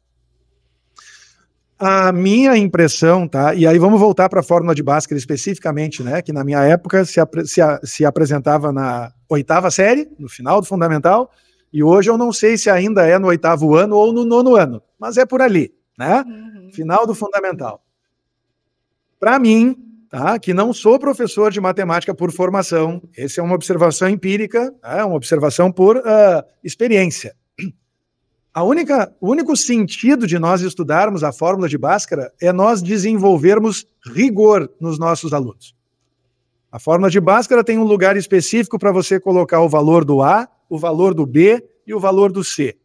A impressão, tá? E aí vamos voltar para a fórmula de Bhaskara especificamente, né? Que na minha época se apresentava na 8ª série, no final do fundamental, e hoje eu não sei se ainda é no 8º ano ou no 9º ano, mas é por ali, né? Final do fundamental. Para mim, tá, que não sou professor de matemática por formação, essa é uma observação empírica, uma observação por experiência. O único sentido de nós estudarmos a fórmula de Bhaskara é nós desenvolvermos rigor nos nossos alunos. A fórmula de Bhaskara tem um lugar específico para você colocar o valor do A, o valor do B e o valor do C.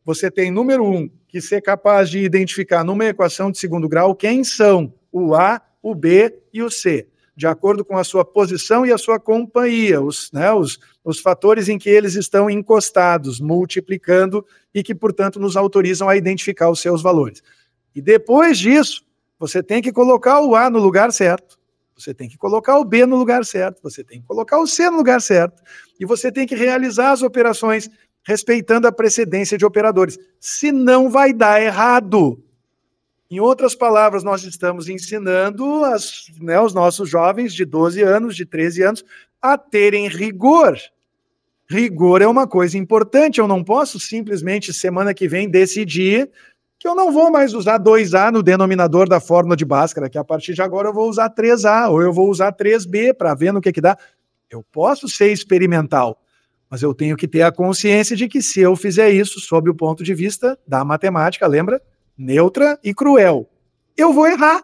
Você tem, número 1, que ser capaz de identificar numa equação de segundo grau quem são o A, o B e o C, de acordo com a sua posição e a sua companhia, os fatores em que eles estão encostados, multiplicando e que, portanto, nos autorizam a identificar os seus valores. E depois disso, você tem que colocar o A no lugar certo, você tem que colocar o B no lugar certo, você tem que colocar o C no lugar certo, e você tem que realizar as operações respeitando a precedência de operadores. Senão vai dar errado. Em outras palavras, nós estamos ensinando os nossos jovens de 12 anos, de 13 anos, a terem rigor. Rigor é uma coisa importante, eu não posso simplesmente, semana que vem, decidir que eu não vou mais usar 2A no denominador da fórmula de Bhaskara, que a partir de agora eu vou usar 3A, ou eu vou usar 3B para ver no que dá. Eu posso ser experimental, mas eu tenho que ter a consciência de que se eu fizer isso, sob o ponto de vista da matemática, lembra? Neutra e cruel, eu vou errar.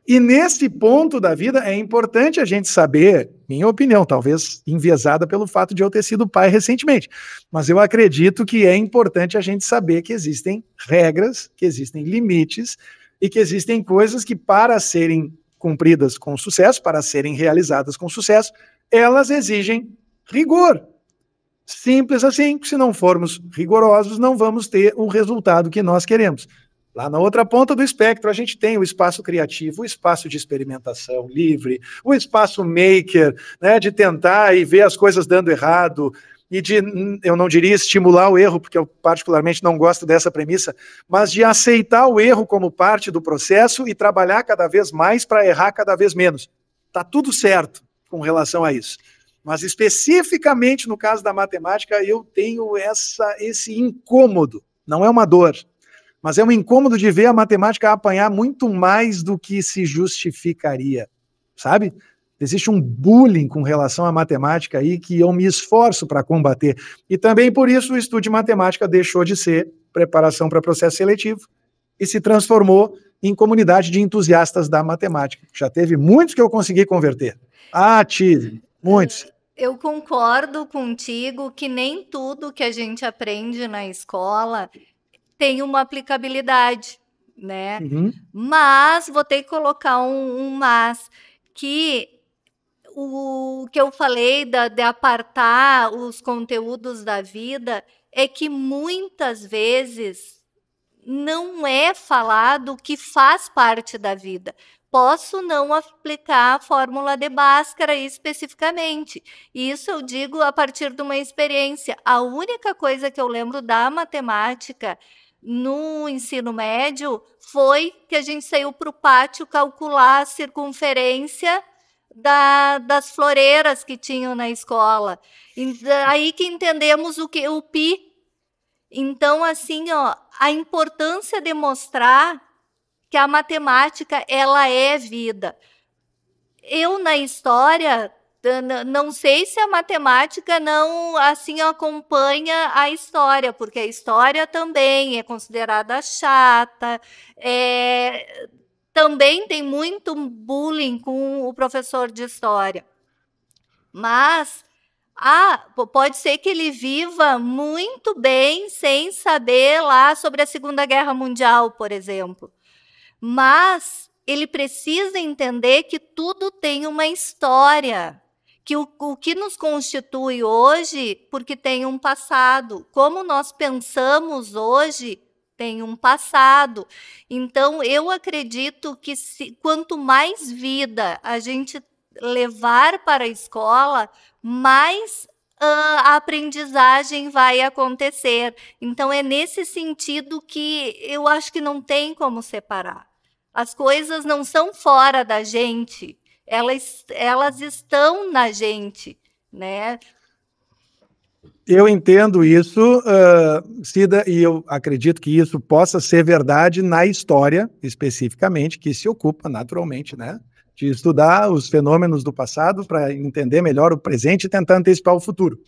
E nesse ponto da vida é importante a gente saber, minha opinião, talvez enviesada pelo fato de eu ter sido pai recentemente, mas eu acredito que é importante a gente saber que existem regras, que existem limites e que existem coisas que, para serem cumpridas com sucesso, para serem realizadas com sucesso, elas exigem rigor. Simples assim, se não formos rigorosos, não vamos ter o resultado que nós queremos. Lá na outra ponta do espectro, a gente tem o espaço criativo, o espaço de experimentação livre, o espaço maker, né, de tentar e ver as coisas dando errado, e de, eu não diria estimular o erro, porque eu particularmente não gosto dessa premissa, mas de aceitar o erro como parte do processo e trabalhar cada vez mais para errar cada vez menos. Está tudo certo com relação a isso. Mas especificamente no caso da matemática, eu tenho esse incômodo, não é uma dor, mas é um incômodo de ver a matemática apanhar muito mais do que se justificaria, sabe? Existe um bullying com relação à matemática aí que eu me esforço para combater. E também por isso o estudo de matemática deixou de ser preparação para processo seletivo e se transformou em comunidade de entusiastas da matemática. Já teve muitos que eu consegui converter. Tive, muitos. Eu concordo contigo que nem tudo que a gente aprende na escola tem uma aplicabilidade, né? Mas vou ter que colocar um mas, que o que eu falei de apartar os conteúdos da vida é que muitas vezes não é falado o que faz parte da vida. Posso não aplicar a fórmula de Bhaskara especificamente. Isso eu digo a partir de uma experiência. A única coisa que eu lembro da matemática no ensino médio foi que a gente saiu para o pátio calcular a circunferência das floreiras que tinham na escola. Aí que entendemos o pi. Então, assim, ó, a importância de mostrar que a matemática, ela é vida. Eu, na história, não sei se a matemática não, assim, acompanha a história, porque a história também é considerada chata, também tem muito bullying com o professor de história. Mas pode ser que ele viva muito bem sem saber lá sobre a Segunda Guerra Mundial, por exemplo. Mas ele precisa entender que tudo tem uma história, que o que nos constitui hoje, porque tem um passado. Como nós pensamos hoje, tem um passado. Então, eu acredito que quanto mais vida a gente levar para a escola, mais a aprendizagem vai acontecer. Então, é nesse sentido que eu acho que não tem como separar. As coisas não são fora da gente, elas estão na gente, né? Eu entendo isso, Cida, e eu acredito que isso possa ser verdade na história, especificamente, que se ocupa naturalmente, né, de estudar os fenômenos do passado para entender melhor o presente e tentar antecipar o futuro.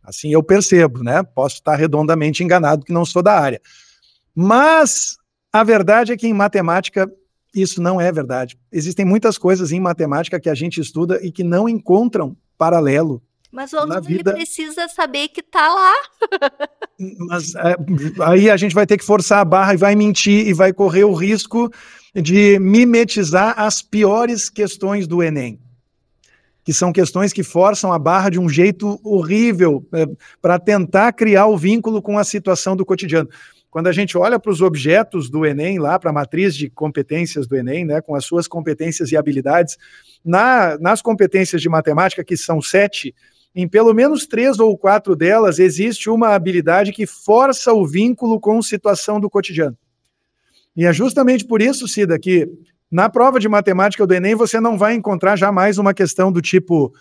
Assim eu percebo, né? Posso estar redondamente enganado que não sou da área. Mas a verdade é que em matemática isso não é verdade. Existem muitas coisas em matemática que a gente estuda e que não encontram paralelo. Mas o aluno ele precisa saber que está lá. Mas aí a gente vai ter que forçar a barra e vai mentir e vai correr o risco de mimetizar as piores questões do Enem, que são questões que forçam a barra de um jeito horrível para tentar criar o vínculo com a situação do cotidiano. Quando a gente olha para os objetos do Enem, lá para a matriz de competências do Enem, né, com as suas competências e habilidades, nas competências de matemática, que são 7, em pelo menos 3 ou 4 delas existe uma habilidade que força o vínculo com a situação do cotidiano. E é justamente por isso, Cida, que na prova de matemática do Enem você não vai encontrar jamais uma questão do tipo,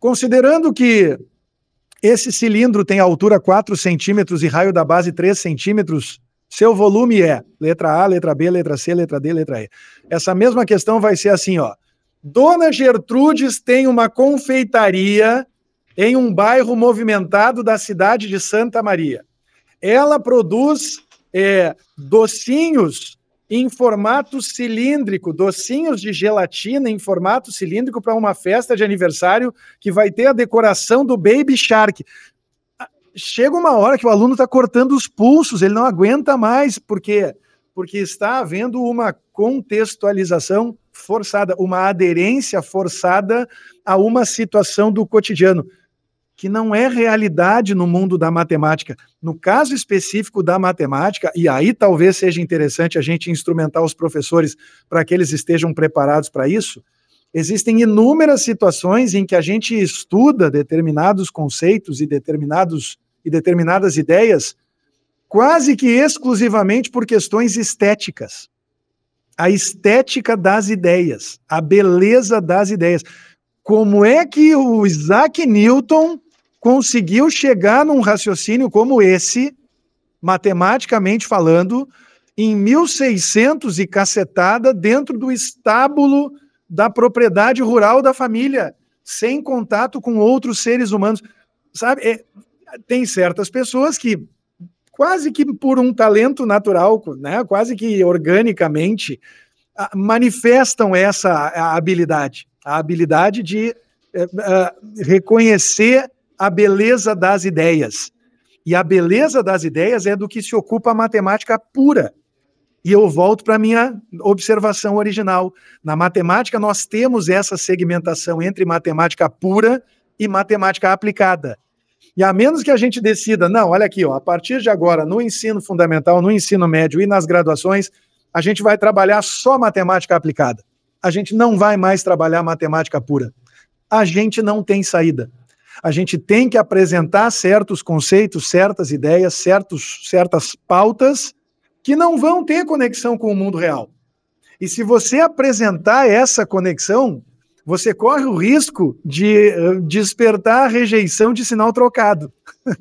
considerando que esse cilindro tem altura 4 centímetros e raio da base 3 centímetros, seu volume é letra A, letra B, letra C, letra D, letra E. Essa mesma questão vai ser assim, ó. Dona Gertrudes tem uma confeitaria em um bairro movimentado da cidade de Santa Maria. Ela produz docinhos em formato cilíndrico, docinhos de gelatina em formato cilíndrico para uma festa de aniversário que vai ter a decoração do Baby Shark. Chega uma hora que o aluno está cortando os pulsos, ele não aguenta mais, porque está havendo uma contextualização forçada, uma aderência forçada a uma situação do cotidiano, que não é realidade no mundo da matemática. No caso específico da matemática, e aí talvez seja interessante a gente instrumentar os professores para que eles estejam preparados para isso, existem inúmeras situações em que a gente estuda determinados conceitos e determinadas ideias quase que exclusivamente por questões estéticas. A estética das ideias, a beleza das ideias. Como é que o Isaac Newton conseguiu chegar num raciocínio como esse, matematicamente falando, em 1600 e cacetada, dentro do estábulo da propriedade rural da família, sem contato com outros seres humanos? Sabe, tem certas pessoas que, quase que por um talento natural, né, quase que organicamente, manifestam essa habilidade, a habilidade de reconhecer a beleza das ideias. E a beleza das ideias é do que se ocupa a matemática pura. E eu volto para a minha observação original. Na matemática, nós temos essa segmentação entre matemática pura e matemática aplicada. E a menos que a gente decida, não, olha aqui, ó, a partir de agora, no ensino fundamental, no ensino médio e nas graduações, a gente vai trabalhar só matemática aplicada. A gente não vai mais trabalhar matemática pura. A gente não tem saída. A gente tem que apresentar certos conceitos, certas ideias, certas pautas que não vão ter conexão com o mundo real. E se você apresentar essa conexão, você corre o risco de despertar a rejeição de sinal trocado,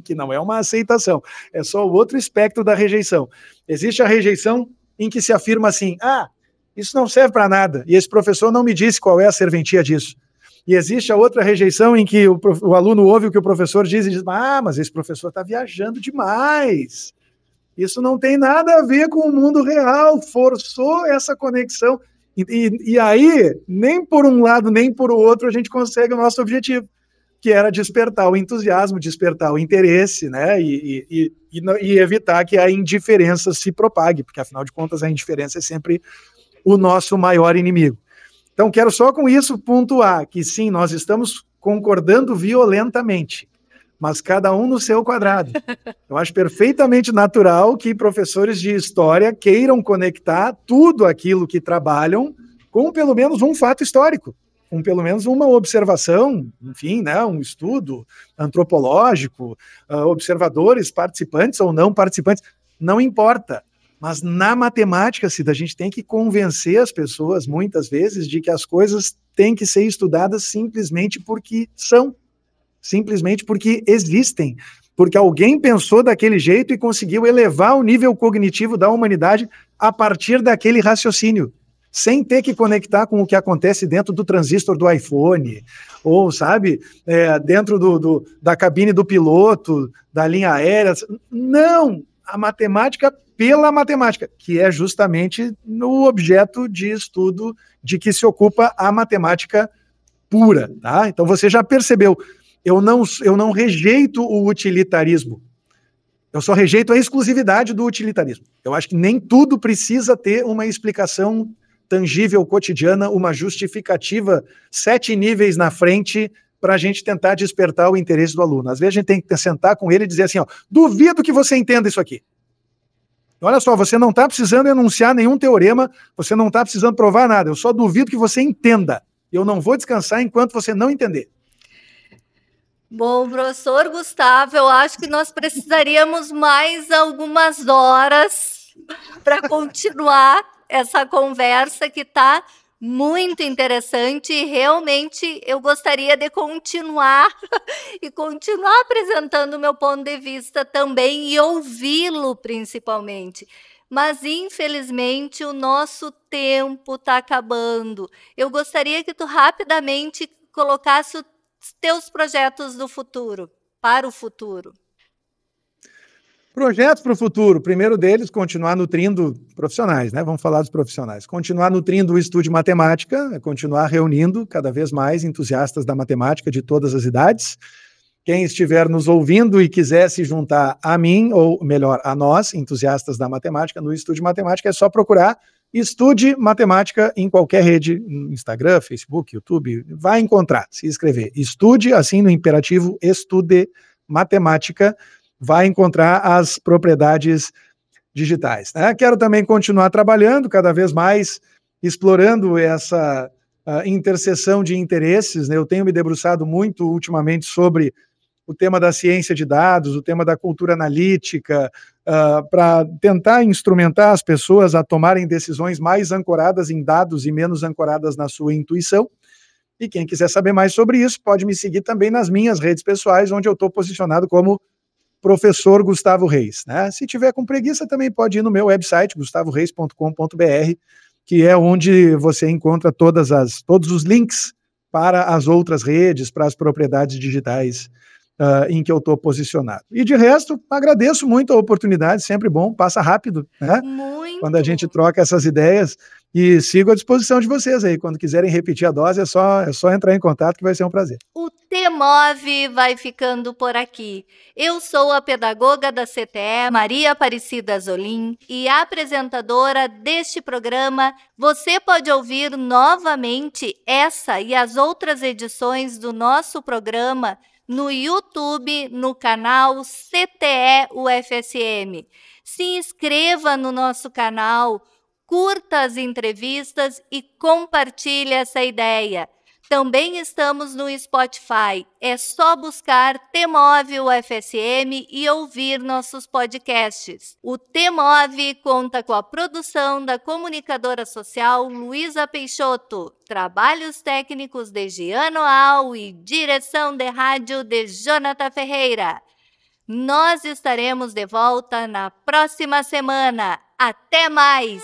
que não é uma aceitação, é só o outro espectro da rejeição. Existe a rejeição em que se afirma assim, isso não serve para nada, e esse professor não me disse qual é a serventia disso. E existe a outra rejeição em que o aluno ouve o que o professor diz e diz, mas esse professor está viajando demais. Isso não tem nada a ver com o mundo real, forçou essa conexão. E aí, nem por um lado, nem por outro, a gente consegue o nosso objetivo, que era despertar o entusiasmo, despertar o interesse, né? E evitar que a indiferença se propague, porque, afinal de contas, a indiferença é sempre o nosso maior inimigo. Então, quero só com isso pontuar que, sim, nós estamos concordando violentamente, mas cada um no seu quadrado. Eu acho perfeitamente natural que professores de história queiram conectar tudo aquilo que trabalham com pelo menos um fato histórico, com pelo menos uma observação, enfim, né, um estudo antropológico, observadores, participantes ou não participantes, não importa. Mas na matemática, Cida, a gente tem que convencer as pessoas, muitas vezes, de que as coisas têm que ser estudadas simplesmente porque são. Simplesmente porque existem, porque alguém pensou daquele jeito e conseguiu elevar o nível cognitivo da humanidade a partir daquele raciocínio, sem ter que conectar com o que acontece dentro do transistor do iPhone, ou, sabe, dentro da cabine do piloto, da linha aérea. Não, a matemática pela matemática, que é justamente no objeto de estudo de que se ocupa a matemática pura, tá? Então você já percebeu. Eu não rejeito o utilitarismo, eu só rejeito a exclusividade do utilitarismo. Eu acho que nem tudo precisa ter uma explicação tangível, cotidiana, uma justificativa 7 níveis na frente para a gente tentar despertar o interesse do aluno. Às vezes a gente tem que sentar com ele e dizer assim, duvido que você entenda isso aqui. Olha só, você não está precisando enunciar nenhum teorema, você não está precisando provar nada, eu só duvido que você entenda. Eu não vou descansar enquanto você não entender. Bom, professor Gustavo, eu acho que nós precisaríamos mais algumas horas para continuar essa conversa que está muito interessante e realmente eu gostaria de continuar e continuar apresentando o meu ponto de vista também e ouvi-lo principalmente. Mas, infelizmente, o nosso tempo está acabando. Eu gostaria que tu rapidamente colocasse os teus projetos do futuro, para o futuro. Projetos para o futuro. O primeiro deles, continuar nutrindo profissionais, né? Vamos falar dos profissionais. Continuar nutrindo o estudo de matemática, continuar reunindo cada vez mais entusiastas da matemática de todas as idades. Quem estiver nos ouvindo e quiser se juntar a mim, ou melhor, a nós, entusiastas da matemática, no Estude Matemática, é só procurar Estude Matemática em qualquer rede, Instagram, Facebook, YouTube, vai encontrar, se inscrever. Estude, assim no imperativo, Estude Matemática, vai encontrar as propriedades digitais, né? Quero também continuar trabalhando cada vez mais, explorando essa interseção de interesses, né? Eu tenho me debruçado muito ultimamente sobre o tema da ciência de dados, o tema da cultura analítica, para tentar instrumentar as pessoas a tomarem decisões mais ancoradas em dados e menos ancoradas na sua intuição. E quem quiser saber mais sobre isso, pode me seguir também nas minhas redes pessoais, onde eu estou posicionado como Professor Gustavo Reis, né? Se tiver com preguiça, também pode ir no meu website, gustavoreis.com.br, que é onde você encontra todos os links para as outras redes, para as propriedades digitais em que eu estou posicionado. E de resto, agradeço muito a oportunidade, sempre bom, passa rápido, né? Muito. Quando a gente troca essas ideias, e sigo à disposição de vocês aí, quando quiserem repetir a dose, é só entrar em contato que vai ser um prazer. O T-Move vai ficando por aqui. Eu sou a pedagoga da CTE, Maria Aparecida Zolim, e apresentadora deste programa. Você pode ouvir novamente essa e as outras edições do nosso programa no YouTube, no canal CTE UFSM. Se inscreva no nosso canal, curta as entrevistas e compartilhe essa ideia. Também estamos no Spotify. É só buscar T-Move UFSM e ouvir nossos podcasts. O T-Move conta com a produção da comunicadora social Luísa Peixoto, trabalhos técnicos de Giano Al e direção de rádio de Jonathan Ferreira. Nós estaremos de volta na próxima semana. Até mais!